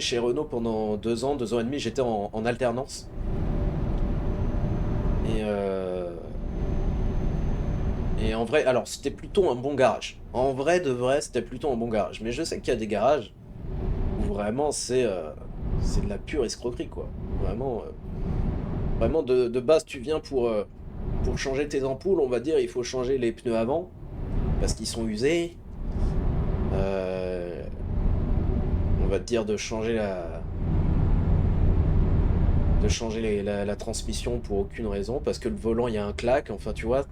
chez Renault pendant 2 ans et demi, j'étais en alternance. Et, et en vrai, alors c'était plutôt un bon garage. En vrai de vrai, c'était plutôt un bon garage. Mais je sais qu'il y a des garages où vraiment c'est de la pure escroquerie, quoi. Vraiment, vraiment de base, tu viens pour changer tes ampoules, on va dire, il faut changer les pneus avant, parce qu'ils sont usés. Euh, on va te dire de changer la transmission pour aucune raison, parce que le volant, il y a un claque, enfin, tu vois.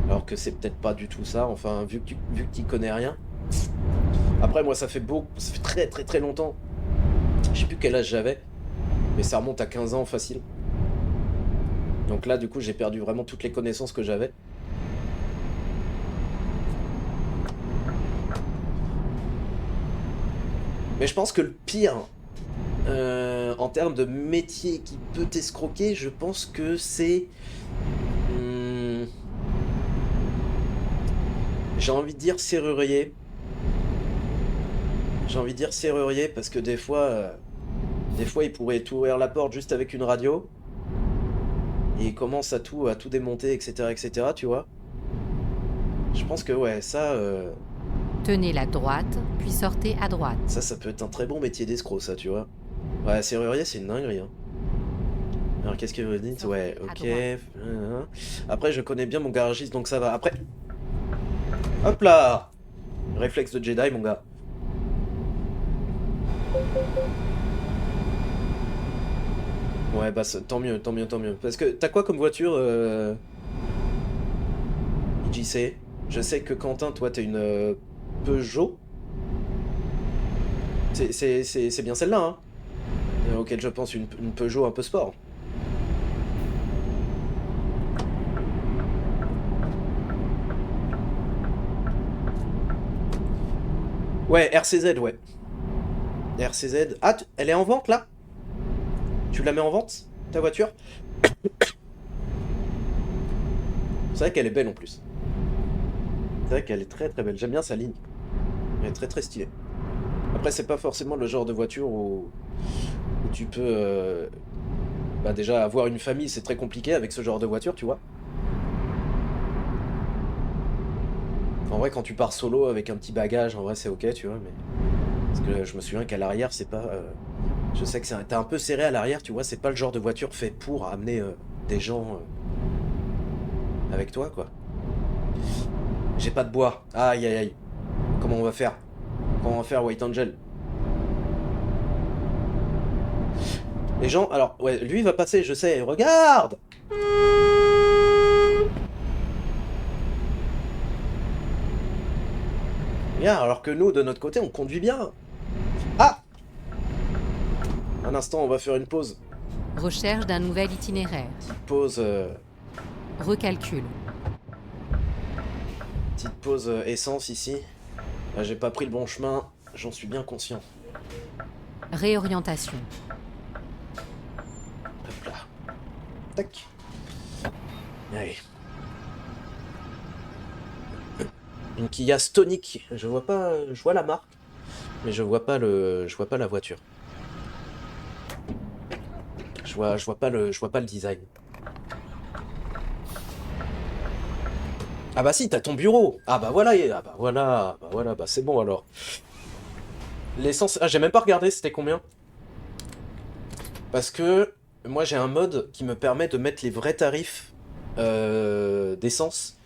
Alors que c'est peut-être pas du tout ça, enfin, vu que tu connais rien. Après, moi, ça fait très très très longtemps. Je sais plus quel âge j'avais, mais ça remonte à 15 ans facile. Donc là, du coup, j'ai perdu vraiment toutes les connaissances que j'avais. Mais je pense que le pire, en termes de métier qui peut t'escroquer, je pense que c'est... j'ai envie de dire serrurier. J'ai envie de dire serrurier parce que des fois, il pourrait t'ouvrir la porte juste avec une radio. Et il commence à tout démonter, etc., etc., tu vois. Je pense que, ouais, ça... Tenez la droite, puis sortez à droite. ça peut être un très bon métier d'escroc, ça, tu vois. Ouais, serrurier, c'est une dinguerie, hein. Alors, qu'est-ce que vous dites? Ouais, ok. Après, je connais bien mon garagiste, donc ça va. Après... Hop là! Réflexe de Jedi, mon gars. Ouais, bah tant mieux, tant mieux, tant mieux. Parce que t'as quoi comme voiture, JC? Je sais que Quentin, toi, t'as une Peugeot. C'est bien celle-là, hein? Auquel je pense, une Peugeot un peu sport. Ouais, RCZ, ouais. RCZ. Ah, elle est en vente, là? Tu la mets en vente, ta voiture? C'est vrai qu'elle est belle, en plus. C'est vrai qu'elle est très très belle. J'aime bien sa ligne. Elle est très très stylée. Après, c'est pas forcément le genre de voiture où tu peux... bah déjà, avoir une famille, c'est très compliqué avec ce genre de voiture, tu vois. En vrai, quand tu pars solo avec un petit bagage, en vrai, c'est ok, tu vois, mais... Parce que je me souviens qu'à l'arrière, c'est pas... Je sais que t'es un peu serré à l'arrière, tu vois, c'est pas le genre de voiture fait pour amener des gens avec toi, quoi. J'ai pas de bois. Aïe, aïe, aïe. Comment on va faire? Comment on va faire, White Angel? Les gens... Alors, ouais, lui, il va passer, je sais. Regarde! Regarde, alors que nous, de notre côté, on conduit bien. Ah! Un instant, on va faire une pause. Recherche d'un nouvel itinéraire. Pause... Recalcul. Petite pause essence ici. Là, j'ai pas pris le bon chemin, j'en suis bien conscient. Réorientation. Hop là. Tac. Allez. Une Kia Stonic. Je vois pas... Je vois la marque, mais je vois pas la voiture. Je vois pas le design. Ah bah si, t'as ton bureau. Ah bah voilà, bah c'est bon alors. L'essence... Ah, j'ai même pas regardé, c'était combien? Parce que moi j'ai un mode qui me permet de mettre les vrais tarifs d'essence.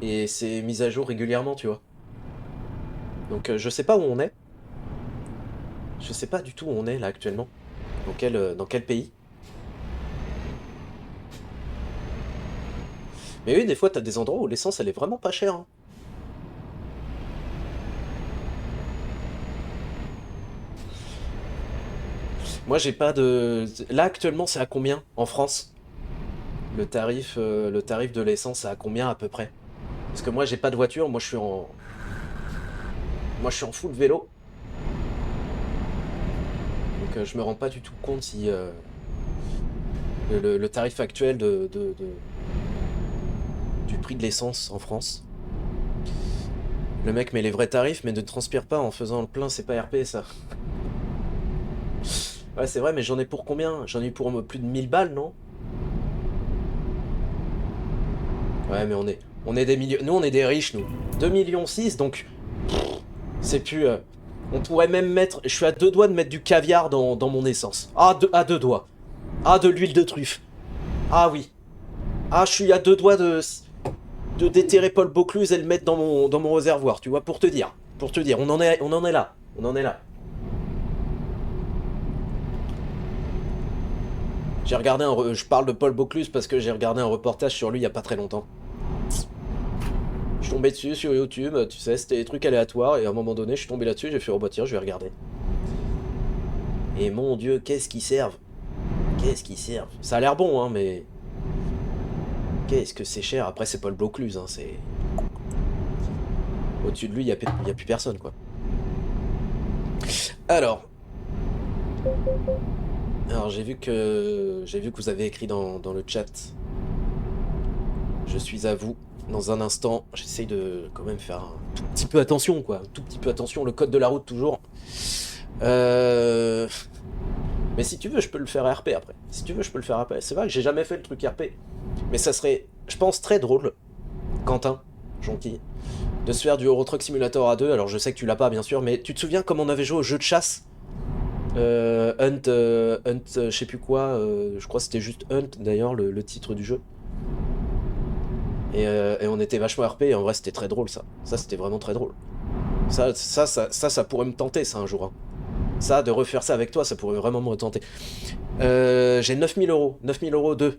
Et c'est mis à jour régulièrement, tu vois. Donc je sais pas où on est. Je sais pas du tout où on est là actuellement. Dans quel pays. Mais oui, des fois t'as des endroits où l'essence elle est vraiment pas chère, hein. Moi j'ai pas de... Là actuellement c'est à combien en France? Le tarif de l'essence c'est à combien à peu près? Parce que moi j'ai pas de voiture, moi je suis en full vélo. je me rends pas du tout compte si le tarif actuel du prix de l'essence en France. Le mec met les vrais tarifs, mais ne transpire pas en faisant le plein, c'est pas RP ça. Ouais, c'est vrai, mais j'en ai pour combien? J'en ai pour plus de 1000 balles, non? Ouais, mais on est des millions. Nous, on est des riches, nous. 2,6 millions, donc. C'est plus. On pourrait même mettre. Je suis à 2 doigts de mettre du caviar dans mon essence. Ah, à 2 doigts. Ah, de l'huile de truffe. Ah oui. Ah, je suis à 2 doigts de déterrer Paul Bocuse et le mettre dans mon réservoir, tu vois, pour te dire. Pour te dire, on en est là. On en est là. J'ai regardé je parle de Paul Bocuse parce que j'ai regardé un reportage sur lui il y a pas très longtemps. Je suis tombé dessus sur YouTube, tu sais, c'était des trucs aléatoires, et à un moment donné, je suis tombé là-dessus, j'ai fait, oh bah tiens, je vais regarder. Et mon Dieu, qu'est-ce qu'ils servent? Qu'est-ce qu'ils servent? Ça a l'air bon, hein, mais... Qu'est-ce que c'est cher? Après, c'est Paul Bocuse, hein, c'est... Au-dessus de lui, il y a plus personne, quoi. Alors, j'ai vu que vous avez écrit dans le chat. Je suis à vous. Dans un instant, j'essaye de quand même faire un tout petit peu attention, quoi. Un tout petit peu attention, le code de la route, toujours. Mais si tu veux, je peux le faire RP après. Si tu veux, je peux le faire RP. C'est vrai que j'ai jamais fait le truc RP. Mais ça serait, je pense, très drôle, Quentin, gentil, de se faire du Euro Truck Simulator à 2. Alors je sais que tu l'as pas, bien sûr, mais tu te souviens comment on avait joué au jeu de chasse Hunt, je sais plus quoi, je crois que c'était juste Hunt, d'ailleurs, le titre du jeu. Et on était vachement RP, et en vrai c'était très drôle ça. Ça c'était vraiment très drôle. Ça pourrait me tenter ça un jour. Hein. Ça, de refaire ça avec toi, ça pourrait vraiment me tenter. J'ai 9000 euros. 9000 euros de...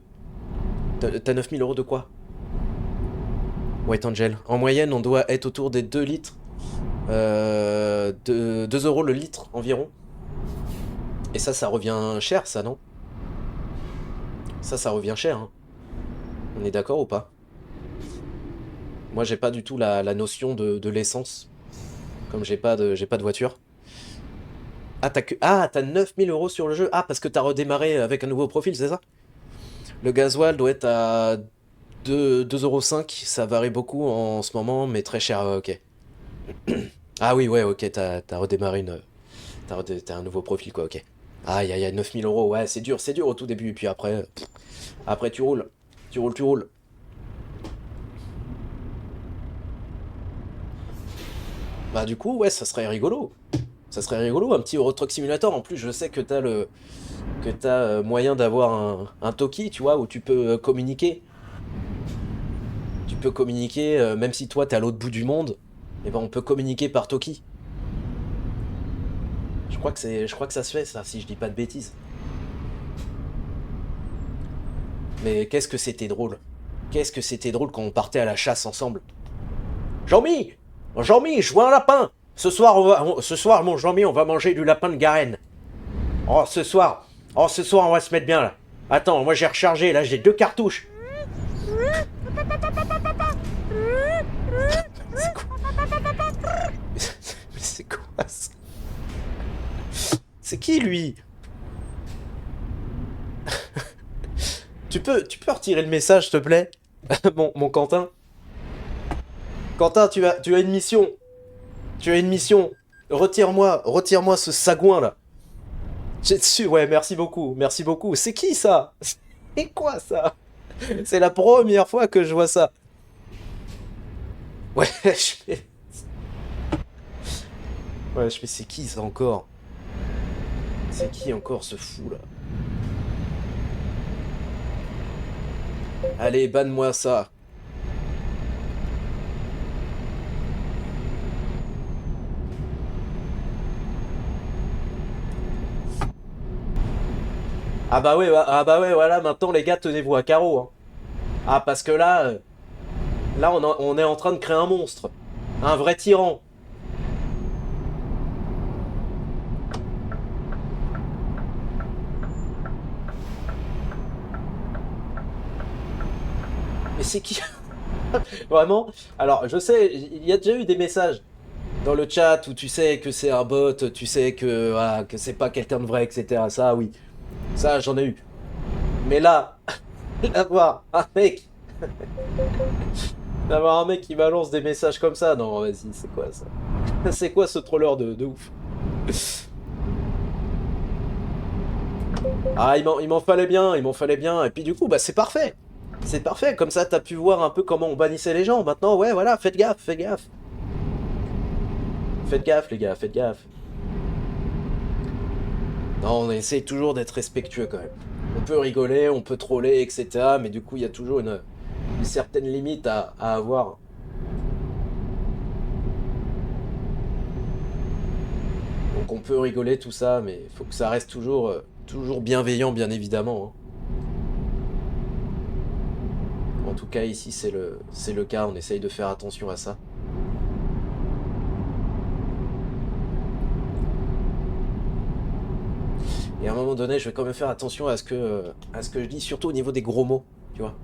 T'as 9000 euros de quoi? White Angel. En moyenne, on doit être autour des 2 litres. 2 euros le litre environ. Et ça revient cher, ça, non? Ça revient cher. Hein. On est d'accord ou pas? Moi, j'ai pas du tout la notion de l'essence. Comme j'ai pas de voiture. Ah, t'as 9000 euros sur le jeu. Ah, parce que t'as redémarré avec un nouveau profil, c'est ça? Le gasoil doit être à 2,5 €. Ça varie beaucoup en ce moment, mais très cher. Ok. Ah oui, ouais, ok. T'as redémarré t'as un nouveau profil, quoi. Ok. Ah, il y a 9000 euros. Ouais, c'est dur au tout début. Et puis après, après tu roules. Tu roules. Bah du coup, ouais, ça serait rigolo. Ça serait rigolo, un petit Euro Truck Simulator. En plus, je sais que t'as moyen d'avoir un Toki, tu vois, où tu peux communiquer. Tu peux communiquer, même si toi t'es à l'autre bout du monde, et ben on peut communiquer par Toki. Je crois que ça se fait, ça, si je dis pas de bêtises. Mais qu'est-ce que c'était drôle. Qu'est-ce que c'était drôle quand on partait à la chasse ensemble. Jean-Mi, je vois un lapin. Ce soir, mon Jean-Mi, on va manger du lapin de Garenne. Oh, ce soir, on va se mettre bien, là. Attends, moi j'ai rechargé, là, j'ai 2 cartouches. C'est quoi? Mais c'est quoi ça? C'est qui, lui? Tu peux retirer le message, s'il te plaît? mon Quentin. Quentin, tu as une mission. Tu as une mission. Retire-moi ce sagouin, là. J'ai dessus, ouais, merci beaucoup. C'est qui, ça? C'est quoi, ça? C'est la première fois que je vois ça. Ouais, je fais... Ouais, je fais, c'est qui, ça, encore? C'est qui, encore, ce fou, là? Allez, banne-moi ça. Ah bah ouais, voilà, maintenant les gars, tenez-vous à carreau. Hein. Ah, parce que là, on est en train de créer un monstre. Un vrai tyran. Mais c'est qui? Vraiment? Alors, je sais, il y a déjà eu des messages. Dans le chat où tu sais que c'est un bot, tu sais que, voilà, que c'est pas quelqu'un de vrai, etc. Ça, oui. Ça, j'en ai eu. Mais là, d'avoir un mec... D'avoir un mec qui balance des messages comme ça, non, vas-y, c'est quoi ça? C'est quoi ce troller de ouf? Ah, il m'en fallait bien, il m'en fallait bien. Et puis du coup, bah c'est parfait. C'est parfait, comme ça t'as pu voir un peu comment on bannissait les gens. Maintenant, ouais, voilà, faites gaffe, faites gaffe. Faites gaffe, les gars, faites gaffe. Non, on essaie toujours d'être respectueux quand même. On peut rigoler, on peut troller, etc. Mais du coup, il y a toujours une certaine limite à avoir. Donc on peut rigoler, tout ça, mais il faut que ça reste toujours, toujours bienveillant, bien évidemment, hein. En tout cas, ici, c'est le cas. On essaye de faire attention à ça. Et à un moment donné, je vais quand même faire attention à ce que je dis, surtout au niveau des gros mots, tu vois.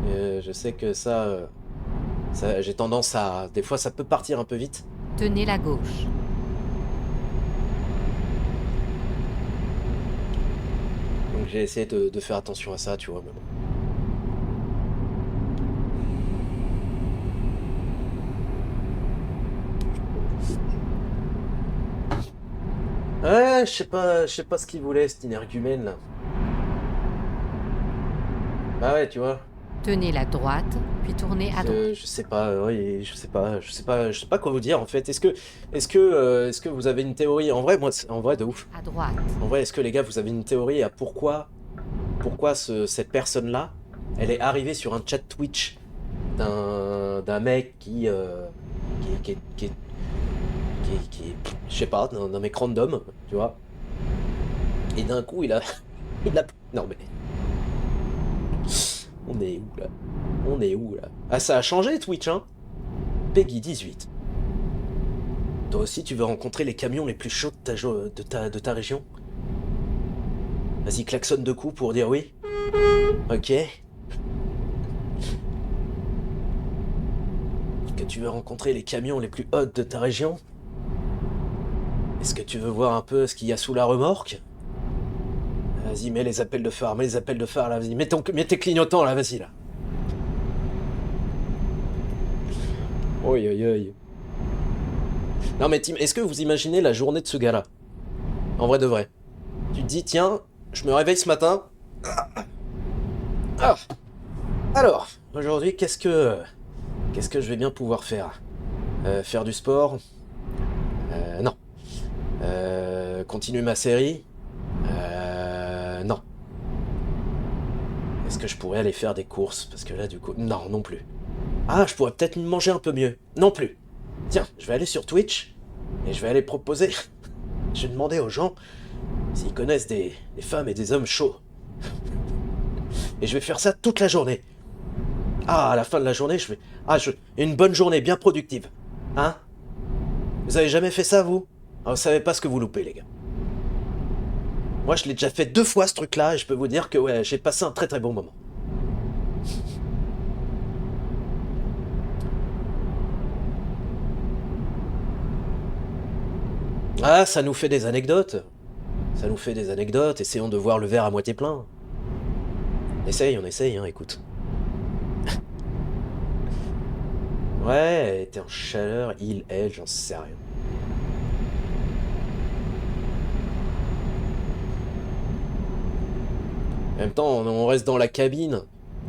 Je sais que ça j'ai tendance à... Des fois, ça peut partir un peu vite. Tenez la gauche. Donc j'ai essayé de faire attention à ça, tu vois, mais bon. Ouais, je sais pas ce qu'il voulait, cet énergumène, là. Bah ouais, tu vois. Tenez la droite, puis tournez à droite. Je sais pas, oui, je sais pas quoi vous dire, en fait. Est-ce que vous avez une théorie? En vrai, moi, en vrai, de ouf. À droite. En vrai, est-ce que les gars, vous avez une théorie à pourquoi cette personne-là, elle est arrivée sur un chat Twitch d'un mec qui est, je sais pas, d'un mec random, tu vois. Et d'un coup, il a, non mais, on est où là? On est où là? Ah, ça a changé Twitch, hein? Peggy 18. Toi aussi, tu veux rencontrer les camions les plus chauds de ta région? Vas-y, klaxonne 2 coups pour dire oui. Ok. Que tu veux rencontrer les camions les plus hauts de ta région? Est-ce que tu veux voir un peu ce qu'il y a sous la remorque? Vas-y, mets les appels de phare, là, vas-y, mets tes clignotants là, vas-y là. Oi, oi, oi. Non mais Tim, est-ce que vous imaginez la journée de ce gars-là? En vrai de vrai. Tu te dis, tiens, je me réveille ce matin. Ah. Alors, aujourd'hui, qu'est-ce que je vais bien pouvoir faire? Faire du sport? Non. Continuer ma série? Non. Est-ce que je pourrais aller faire des courses? Parce que là, du coup, non, non plus. Ah, je pourrais peut-être manger un peu mieux. Non plus. Tiens, je vais aller sur Twitch et je vais aller proposer. Je vais demander aux gens s'ils connaissent des femmes et des hommes chauds. Et je vais faire ça toute la journée. Ah, à la fin de la journée, une bonne journée bien productive. Hein? Vous avez jamais fait ça, vous? Ah, vous savez pas ce que vous loupez, les gars. Moi, je l'ai déjà fait 2 fois, ce truc-là, et je peux vous dire que, ouais, j'ai passé un très très bon moment. Ah, ça nous fait des anecdotes. Ça nous fait des anecdotes, essayons de voir le verre à moitié plein. On essaye, hein, écoute. Ouais, t'es en chaleur, elle, j'en sais rien. En même temps, on reste dans la cabine.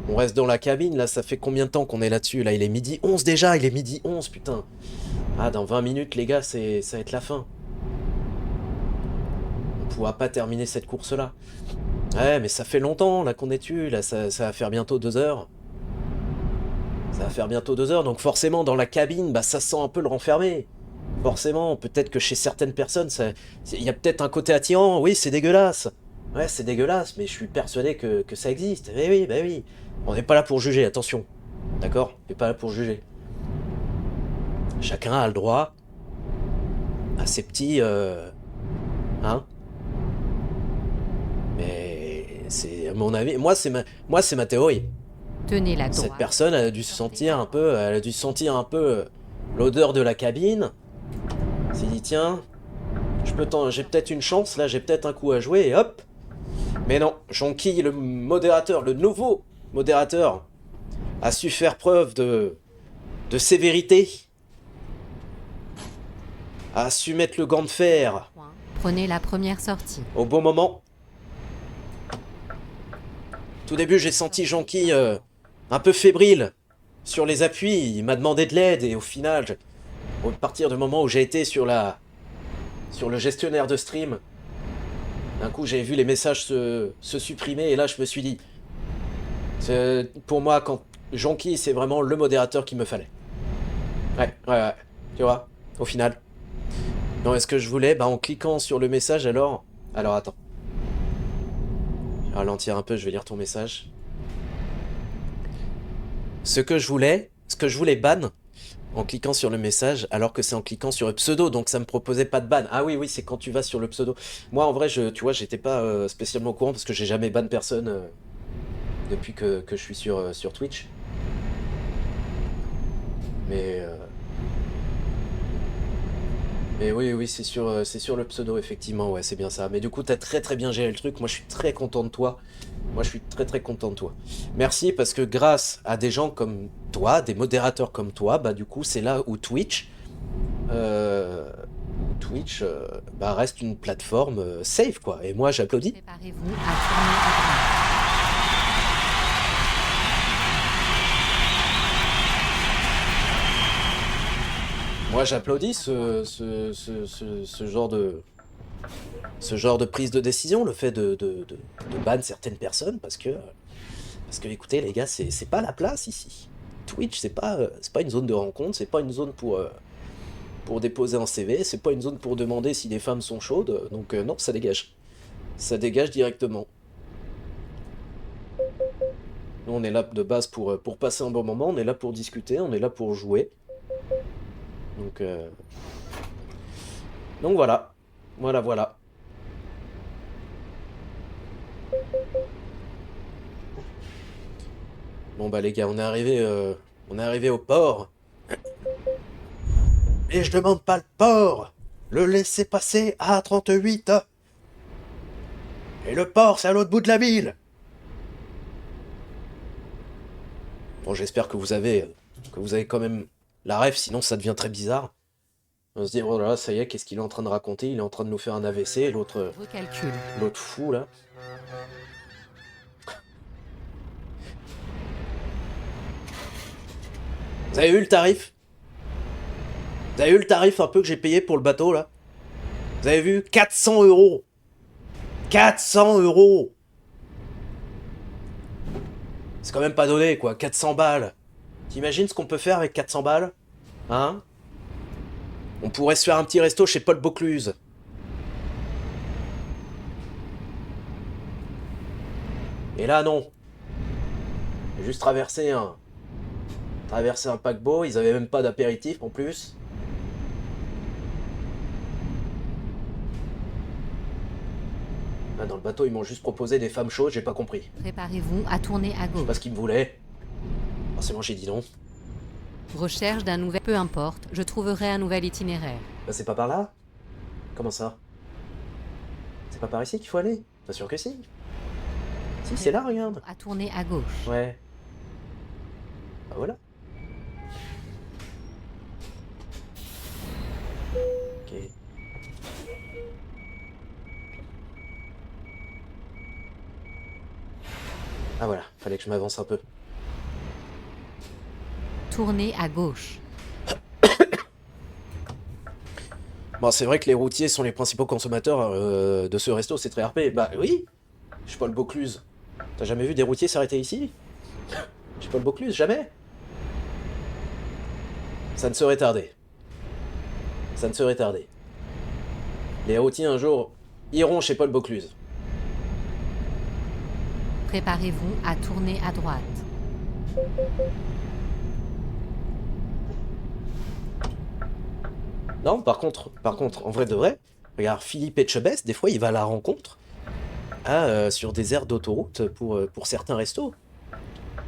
On reste dans la cabine, là, ça fait combien de temps qu'on est là-dessus? Là, il est midi 11 déjà, il est midi 11, putain. Ah, dans 20 minutes, les gars, ça va être la fin. On pourra pas terminer cette course-là. Ouais, mais ça fait longtemps, là, qu'on est dessus, là, ça va faire bientôt 2 heures. Ça va faire bientôt 2 heures, donc forcément, dans la cabine, bah, ça sent un peu le renfermé. Forcément, peut-être que chez certaines personnes, il y a peut-être un côté attirant, oui, c'est dégueulasse. Ouais, c'est dégueulasse, mais je suis persuadé que ça existe. Mais oui, bah oui. On n'est pas là pour juger, attention. D'accord? On n'est pas là pour juger. Chacun a le droit à ses petits... Hein? Mais c'est à mon avis... Moi, c'est ma théorie. Tenez la droite. Cette personne, elle a dû se sentir un peu... l'odeur de la cabine. Il s'est dit, tiens, j'ai peut-être une chance, là, j'ai peut-être un coup à jouer, et hop. Mais non, Jonky, le modérateur, le nouveau modérateur, a su faire preuve de sévérité. A su mettre le gant de fer. Prenez la première sortie. Au bon moment. Tout début, j'ai senti Jonky un peu fébrile sur les appuis. Il m'a demandé de l'aide et au final, à partir du moment où j'ai été sur le gestionnaire de stream, d'un coup, j'ai vu les messages se supprimer et là, je me suis dit, pour moi, quand Jonky, c'est vraiment le modérateur qu'il me fallait. Ouais, tu vois, au final. Non, est-ce que je voulais? Bah, en cliquant sur le message, alors attends. Je vais ralentir un peu, je vais lire ton message. Ce que je voulais ban, en cliquant sur le message, alors que c'est en cliquant sur le pseudo, donc ça me proposait pas de ban. Ah oui, c'est quand tu vas sur le pseudo. Moi, en vrai, tu vois, j'étais pas spécialement au courant, parce que j'ai jamais ban personne depuis que je suis sur Twitch. Mais oui, c'est sur le pseudo, effectivement, ouais, c'est bien ça. Mais du coup, t'as très bien géré le truc. Moi, je suis très content de toi. Très content de toi. Merci, parce que grâce à des gens comme toi, des modérateurs comme toi, bah du coup, c'est là où Twitch reste une plateforme safe, quoi. Et moi, j'applaudis. Préparez-vous à tourner à droite. Moi, j'applaudis ce genre de prise de décision, le fait de ban certaines personnes, parce que écoutez, les gars, c'est pas la place ici. Twitch, c'est pas une zone de rencontre, c'est pas une zone pour déposer un CV, c'est pas une zone pour demander si les femmes sont chaudes, donc non, ça dégage. Ça dégage directement. Nous, on est là de base pour passer un bon moment, on est là pour discuter, on est là pour jouer. Donc voilà. Voilà. Bon bah les gars, on est arrivé au port. Et je demande pas le port, le laisser passer à 38. Et le port, c'est à l'autre bout de la ville. Bon, j'espère que vous avez quand même la ref, sinon ça devient très bizarre. On va se dire, oh là là, ça y est, qu'est-ce qu'il est en train de raconter? Il est en train de nous faire un AVC, et l'autre fou, là. Vous avez vu le tarif? Vous avez vu le tarif un peu que j'ai payé pour le bateau, là? Vous avez vu? 400 €. 400 €. C'est quand même pas donné, quoi. 400 balles. T'imagines ce qu'on peut faire avec 400 balles? Hein? On pourrait se faire un petit resto chez Paul Bocuse. Et là, non. J'ai juste traversé un paquebot. Ils avaient même pas d'apéritif en plus. Ah, dans le bateau, ils m'ont juste proposé des femmes chaudes, j'ai pas compris. Préparez-vous à tourner à Je sais gauche. pas ce qu'ils me voulaient. Forcément, j'ai dit non. Recherche d'un nouvel... Peu importe, je trouverai un nouvel itinéraire. Bah, c'est pas par là? Comment ça? C'est pas par ici qu'il faut aller? Pas sûr que si. Si, c'est là, regarde. À tourner à gauche. Ouais. Bah voilà. Ok. Ah voilà, fallait que je m'avance un peu. Tournez à gauche. Bon, c'est vrai que les routiers sont les principaux consommateurs de ce resto, c'est très RP. Bah oui, je suis Paul Bocuse. T'as jamais vu des routiers s'arrêter ici? Je suis Paul Bocuse, jamais. Ça ne serait tardé. Ça ne serait tardé. Les routiers un jour iront chez Paul Bocuse. Préparez-vous à tourner à droite. Non, par contre, en vrai de vrai, regarde, Philippe Etchebest, des fois, il va à la rencontre sur des aires d'autoroute pour certains restos.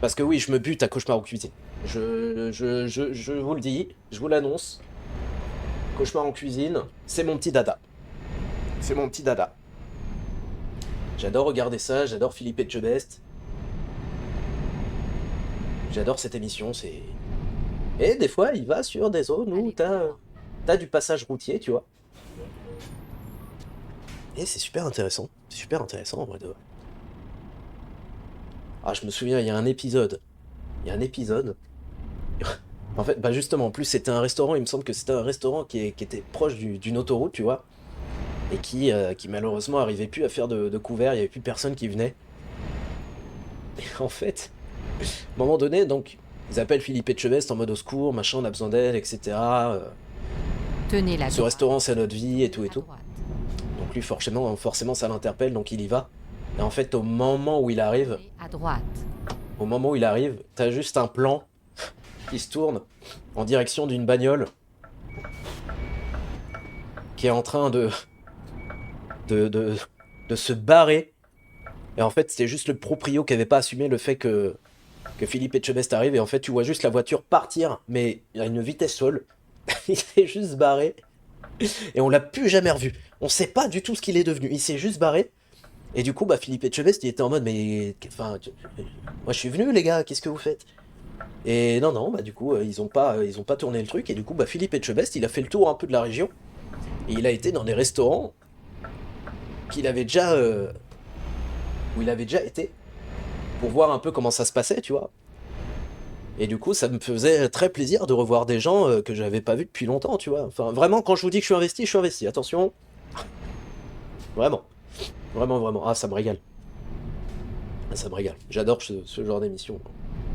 Parce que oui, je me bute à Cauchemar en cuisine. Je vous le dis, je vous l'annonce. Cauchemar en cuisine, c'est mon petit dada. C'est mon petit dada. J'adore regarder ça, j'adore Philippe Etchebest. J'adore cette émission, c'est... Et des fois, il va sur des zones où t'as du passage routier, tu vois. Et c'est super intéressant. C'est super intéressant, en vrai de vrai. Ah, je me souviens, il y a un épisode. Il y a un épisode. En fait, bah justement, en plus, c'était un restaurant, il me semble que c'était un restaurant qui était proche d'une autoroute, tu vois. Et qui malheureusement arrivait plus à faire de couvert, il y avait plus personne qui venait. Et en fait, à un moment donné, donc, ils appellent Philippe Etchebest en mode au secours, machin, on a besoin d'aide, etc. Tenez la Ce droite. restaurant, c'est notre vie, et tout et À tout. droite. Donc lui, forcément, ça l'interpelle, donc il y va. Et en fait, au moment où il arrive, Tournez à droite. t'as juste un plan qui se tourne en direction d'une bagnole qui est en train de, de, de se barrer. Et en fait, c'était juste le proprio qui avait pas assumé le fait que Philippe Etchebest arrive. Et en fait, tu vois juste la voiture partir, mais à une vitesse folle. Il s'est juste barré. Et on l'a plus jamais revu. On sait pas du tout ce qu'il est devenu. Il s'est juste barré. Et du coup, bah, Philippe Etchebest, il était en mode, mais... Enfin, moi je suis venu, les gars, qu'est-ce que vous faites? Et non, bah du coup, ils ont pas tourné le truc. Et du coup, bah, Philippe Etchebest, il a fait le tour un peu de la région. Et il a été dans des restaurants qu'il avait déjà... où il avait déjà été. Pour voir un peu comment ça se passait, tu vois. Et du coup, ça me faisait très plaisir de revoir des gens que j'avais pas vus depuis longtemps, tu vois. Enfin, vraiment, quand je vous dis que je suis investi, attention. Vraiment. Vraiment. Ah, ça me régale. Ah, ça me régale. J'adore ce genre d'émission.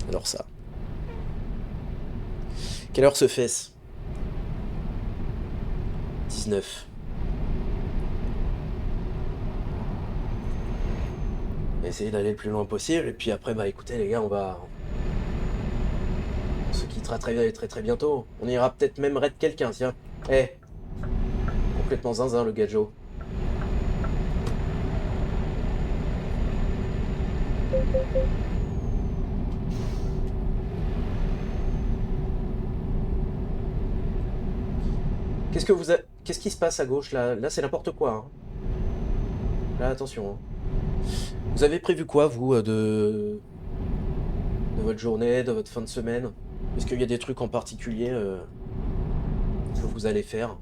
J'adore ça. Quelle heure se fait-ce? 19. Essayer d'aller le plus loin possible. Et puis après, bah écoutez, les gars, on se quittera très bientôt. On ira peut-être même raid quelqu'un, tiens. Eh, complètement zinzin le gadjo. Qu'est-ce qui se passe à gauche là? Là, c'est n'importe quoi, hein. Là, attention, hein. Vous avez prévu quoi, vous, de votre journée, de votre fin de semaine? Est-ce qu'il y a des trucs en particulier que vous allez faire?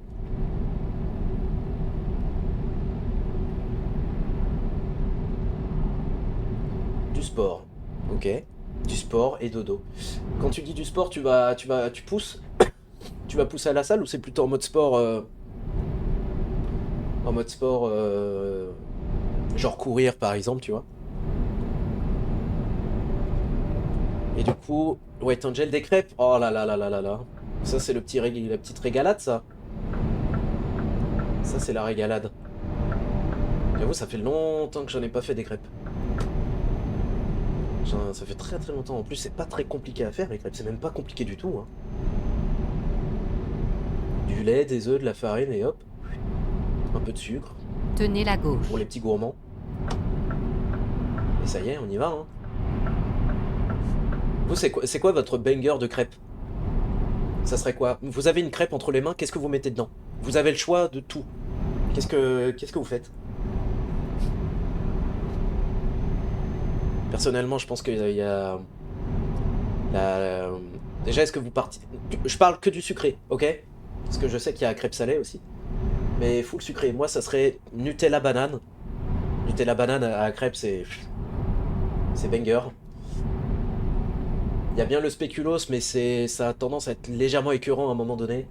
Du sport. Ok. Du sport et dodo. Quand tu dis du sport, tu pousses? Tu vas pousser à la salle ou c'est plutôt en mode sport, genre courir par exemple, tu vois? Et du coup, White Angel des crêpes. Oh là là là là là là. Ça c'est la petite régalade, ça. Ça c'est la régalade. J'avoue, ça fait longtemps que j'en ai pas fait des crêpes. Ça fait très longtemps. En plus, c'est pas très compliqué à faire les crêpes. C'est même pas compliqué du tout, hein. Du lait, des œufs, de la farine et hop. Un peu de sucre Tenez la gauche. pour les petits gourmands. Et ça y est, on y va, hein. Vous, c'est quoi votre banger de crêpes? Ça serait quoi? Vous avez une crêpe entre les mains, qu'est-ce que vous mettez dedans? Vous avez le choix de tout. Qu'est-ce que vous faites? Personnellement, je pense qu'il y a... la- Déjà, est-ce que vous partez... Je parle que du sucré, ok? Parce que je sais qu'il y a crêpes salées aussi. Mais full sucré. Moi, ça serait Nutella banane. Nutella banane à la crêpe, c'est banger. Il y a bien le spéculoos, mais ça a tendance à être légèrement écœurant à un moment donné.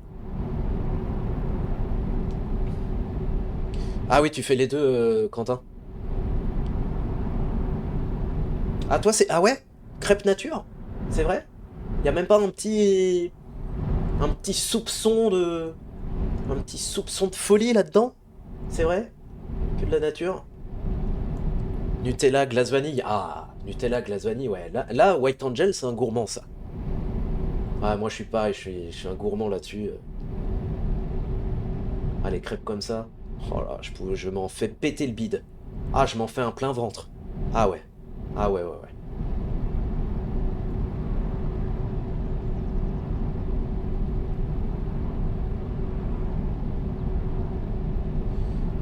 Ah oui, tu fais les deux, Quentin. Ah, toi, c'est... Ah ouais? Crêpe nature? C'est vrai? Y a même pas un petit... Un petit soupçon de... Un petit soupçon de folie là-dedans? C'est vrai? Que de la nature? Nutella, glace vanille. Ah, Nutella, glace vanille, ouais. Là, White Angel, c'est un gourmand, ça. Ah, moi, je suis pareil, je suis un gourmand là-dessus. Ah, les crêpes comme ça. Oh là, je m'en fais péter le bide. Ah, je m'en fais un plein ventre. Ah ouais. Ah ouais.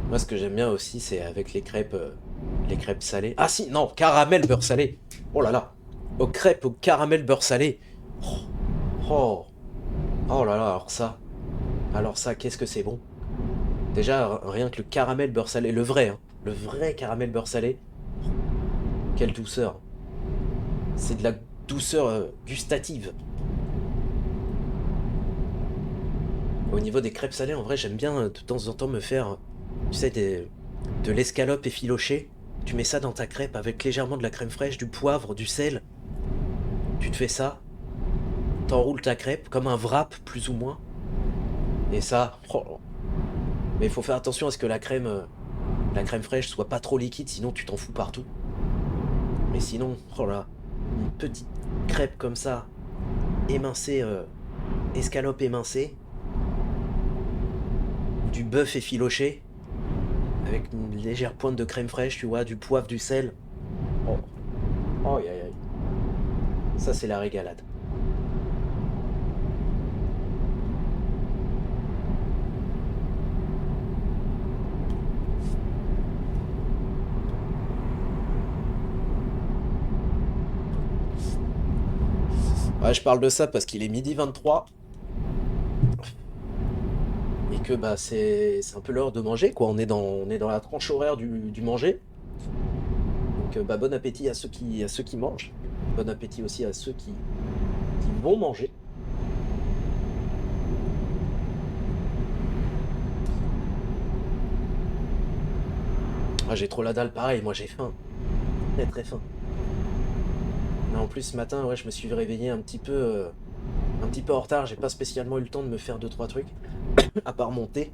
Moi, ce que j'aime bien aussi, c'est avec les crêpes salées. Ah si, non, caramel beurre salé. Oh là là. Aux crêpes au caramel beurre salé. Oh, oh, oh là là, alors ça, qu'est-ce que c'est bon. Déjà, rien que le caramel beurre salé, le vrai, hein, le vrai caramel beurre salé. Quelle douceur. C'est de la douceur gustative. Au niveau des crêpes salées, en vrai, j'aime bien de temps en temps me faire, tu sais, de l'escalope effilochée. Tu mets ça dans ta crêpe avec légèrement de la crème fraîche, du poivre, du sel. Tu te fais ça, t'enroules ta crêpe comme un wrap, plus ou moins. Et ça, oh. Mais il faut faire attention à ce que la crème fraîche soit pas trop liquide, sinon tu t'en fous partout. Mais sinon, oh là, une petite crêpe comme ça, émincée, escalope émincée, du bœuf effiloché, avec une légère pointe de crème fraîche, tu vois, du poivre, du sel. Oh, oh, aïe, aïe, aïe. Ça, c'est la régalade. Ouais, je parle de ça parce qu'il est midi 23 et que bah c'est un peu l'heure de manger quoi. On est dans la tranche horaire du manger. Donc bah bon appétit à ceux qui mangent. Bon appétit aussi à ceux qui vont manger. Ah, j'ai trop la dalle, pareil, moi j'ai faim. Très très faim. Mais en plus ce matin, ouais, je me suis réveillé un petit peu en retard. J'ai pas spécialement eu le temps de me faire deux trois trucs à part mon thé.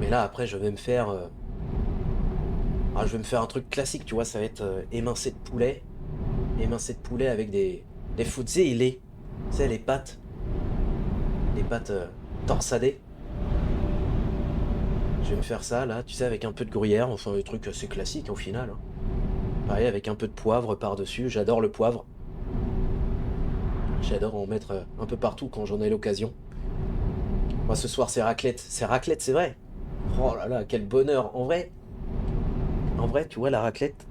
Mais là après, je vais me faire un truc classique, tu vois. Ça va être émincé de poulet avec des fusilli, tu sais les pâtes torsadées. Je vais me faire ça là, tu sais, avec un peu de gruyère, enfin des trucs assez classiques au final, hein. Pareil, avec un peu de poivre par-dessus. J'adore le poivre. J'adore en mettre un peu partout quand j'en ai l'occasion. Moi, ce soir, c'est raclette. C'est raclette, c'est vrai. Oh là là, quel bonheur. En vrai, tu vois, la raclette,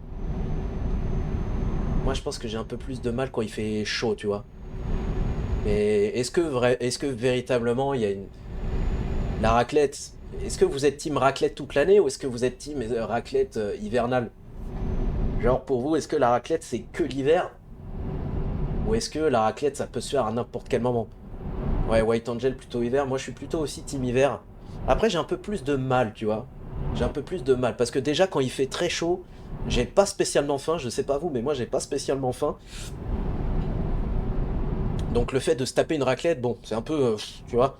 moi, je pense que j'ai un peu plus de mal quand il fait chaud, tu vois. Mais est-ce que véritablement, il y a une... La raclette, est-ce que vous êtes team raclette toute l'année ou est-ce que vous êtes team raclette hivernale? Genre, pour vous, est-ce que la raclette, c'est que l'hiver? Ou est-ce que la raclette, ça peut se faire à n'importe quel moment? Ouais, White Angel plutôt hiver. Moi, je suis plutôt aussi team hiver. Après, j'ai un peu plus de mal, tu vois. J'ai un peu plus de mal. Parce que déjà, quand il fait très chaud, j'ai pas spécialement faim. Je sais pas vous, mais moi, j'ai pas spécialement faim. Donc, le fait de se taper une raclette, bon, c'est un peu. Tu vois.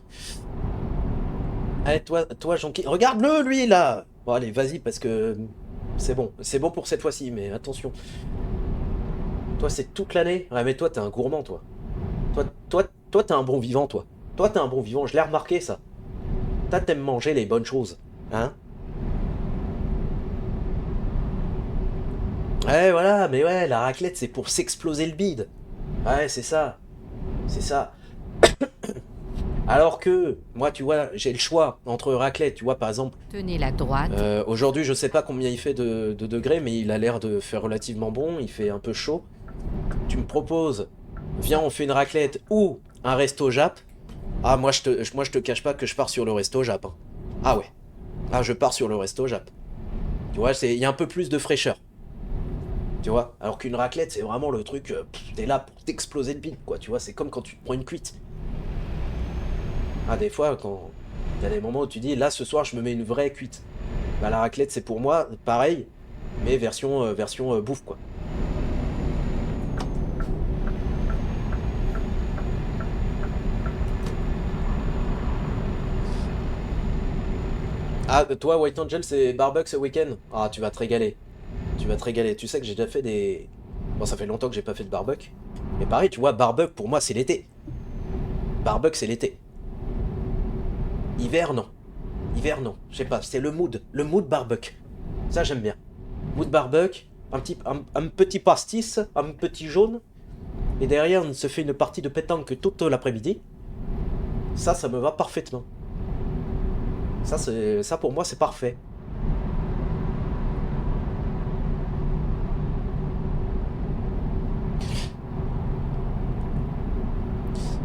Allez, toi, Jonky. Regarde-le, lui, là! Bon, allez, vas-y, parce que. C'est bon. C'est bon pour cette fois-ci, mais attention. Toi, c'est toute l'année. Ouais, mais toi, t'es un gourmand, toi. Toi, t'es un bon vivant, toi. Toi, t'es un bon vivant. Je l'ai remarqué, ça. Toi, t'aimes manger les bonnes choses. Hein? Ouais, voilà, mais ouais, la raclette, c'est pour s'exploser le bide. Ouais, c'est ça. C'est ça. Alors que, moi, tu vois, j'ai le choix entre raclette, tu vois, par exemple. Tenez la droite. Aujourd'hui, je sais pas combien il fait de degrés, mais il a l'air de faire relativement bon. Il fait un peu chaud. Tu me proposes, viens, on fait une raclette ou un resto Jap. Ah, moi, je te cache pas que je pars sur le resto Jap, hein. Ah ouais. Ah, je pars sur le resto Jap. Tu vois, il y a un peu plus de fraîcheur. Tu vois, alors qu'une raclette, c'est vraiment le truc, t'es là pour t'exploser le bide, quoi. Tu vois, c'est comme quand tu te prends une cuite. Ah, des fois, quand il y a des moments où tu dis, là, ce soir, je me mets une vraie cuite. Bah, la raclette, c'est pour moi, pareil, mais version bouffe, quoi. Ah, toi, White Angel, c'est barbecue ce week-end? Ah, tu vas te régaler. Tu vas te régaler. Tu sais que j'ai déjà fait des... Bon, ça fait longtemps que j'ai pas fait de barbecue. Mais pareil, tu vois, barbecue, pour moi, c'est l'été. Barbecue, c'est l'été. Hiver, non. Hiver, non. Je sais pas, c'est le mood. Le mood barbecue. Ça, j'aime bien. Mood barbecue, un petit pastis, un petit jaune, et derrière on se fait une partie de pétanque toute l'après-midi, ça me va parfaitement. Ça pour moi c'est parfait.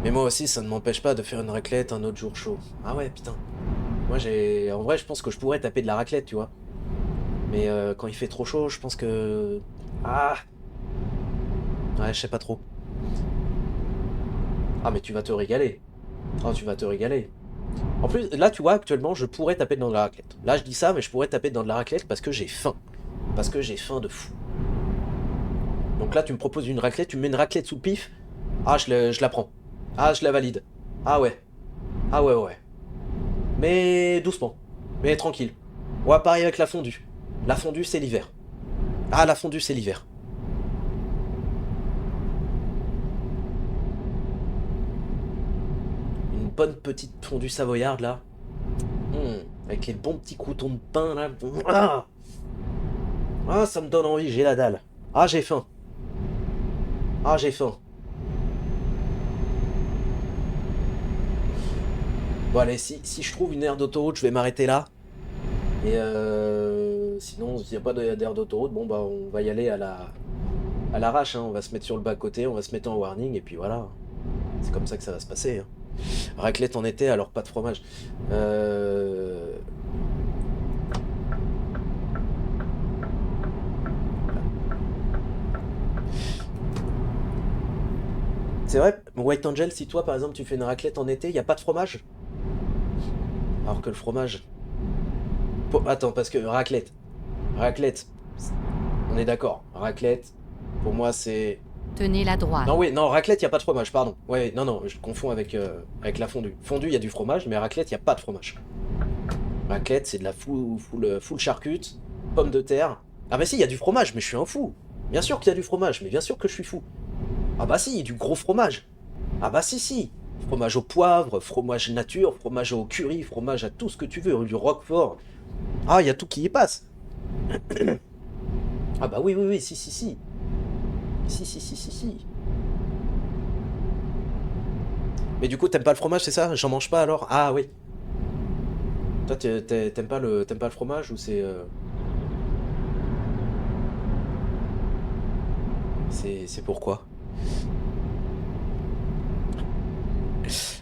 Mais moi aussi ça ne m'empêche pas de faire une raclette un autre jour chaud. Ah ouais putain. Moi j'ai... En vrai je pense que je pourrais taper de la raclette tu vois. Mais quand il fait trop chaud je pense que... Ah ouais je sais pas trop. Ah mais tu vas te régaler. Oh tu vas te régaler. En plus, là, tu vois, actuellement, je pourrais taper dans de la raclette. Là, je dis ça, mais je pourrais taper dans de la raclette parce que j'ai faim. Parce que j'ai faim de fou. Donc là, tu me proposes une raclette, tu me mets une raclette sous le pif. Ah, je la prends. Ah, je la valide. Ah ouais. Ah ouais, ouais. Mais doucement. Mais tranquille. On va pareil avec la fondue. La fondue, c'est l'hiver. Ah, la fondue, c'est l'hiver. Une bonne petite fondue savoyarde, là. Avec les bons petits croutons de pain, là. Ah, ah, ça me donne envie, j'ai la dalle. Ah, j'ai faim. Ah, j'ai faim. Bon, allez, si je trouve une aire d'autoroute, je vais m'arrêter là. Et sinon, s'il n'y a pas d'aire d'autoroute, bon, bah, on va y aller à l'arrache. Hein. On va se mettre sur le bas-côté, on va se mettre en warning, et puis voilà. C'est comme ça que ça va se passer. Hein. Raclette en été, alors pas de fromage. C'est vrai, White Angel, si toi, par exemple, tu fais une raclette en été, il n'y a pas de fromage? Alors que le fromage... Attends, parce que raclette. Raclette. On est d'accord. Raclette, pour moi, c'est... Tenez la droite. Non, oui, non, raclette, il n'y a pas de fromage, pardon. Ouais, non, non, je confonds avec la fondue. Fondue, il y a du fromage, mais raclette, il n'y a pas de fromage. Raclette, c'est de la full charcute, pommes de terre. Ah bah si, il y a du fromage, mais je suis un fou. Bien sûr qu'il y a du fromage, mais bien sûr que je suis fou. Ah bah si, du gros fromage. Ah bah si. Fromage au poivre, fromage nature, fromage au curry, fromage à tout ce que tu veux, du roquefort. Ah, il y a tout qui y passe. Ah bah oui, si. Si. Mais du coup, t'aimes pas le fromage, c'est ça? J'en mange pas alors? Ah oui. Toi, t'aimes pas le fromage ou c'est... C'est pourquoi?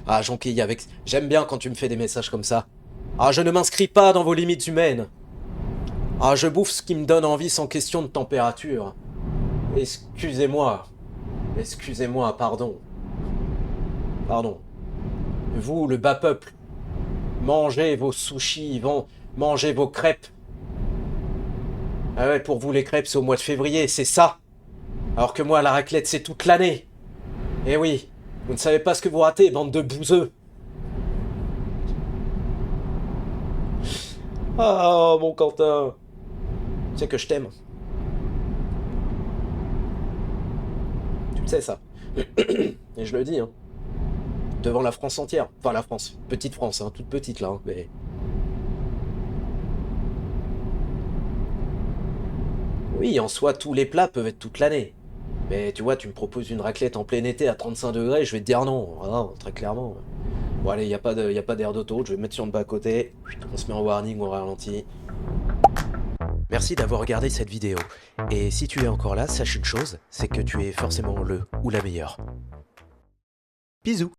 Ah, Jonquille, avec... J'aime bien quand tu me fais des messages comme ça. Ah, je ne m'inscris pas dans vos limites humaines. Ah, je bouffe ce qui me donne envie sans question de température. Excusez-moi. Excusez-moi, pardon. Pardon. Vous, le bas peuple, mangez vos sushis, mangez vos crêpes. Ah ouais, pour vous, les crêpes, c'est au mois de février, c'est ça. Alors que moi, la raclette, c'est toute l'année. Eh oui, vous ne savez pas ce que vous ratez, bande de bouseux. Ah, mon Quentin. Tu sais que je t'aime. Tu le sais, ça. Et je le dis, hein. Devant la France entière. Enfin, la France. Petite France, hein. Toute petite, là. Hein, mais... Oui, en soi, tous les plats peuvent être toute l'année. Mais tu vois, tu me proposes une raclette en plein été à 35 degrés, je vais te dire non. Ah non, très clairement. Bon, allez, y a pas d'air d'autoroute, je vais me mettre sur le bas-côté. On se met en warning, on ralentit. Merci d'avoir regardé cette vidéo. Et si tu es encore là, sache une chose, c'est que tu es forcément le ou la meilleure. Bisous.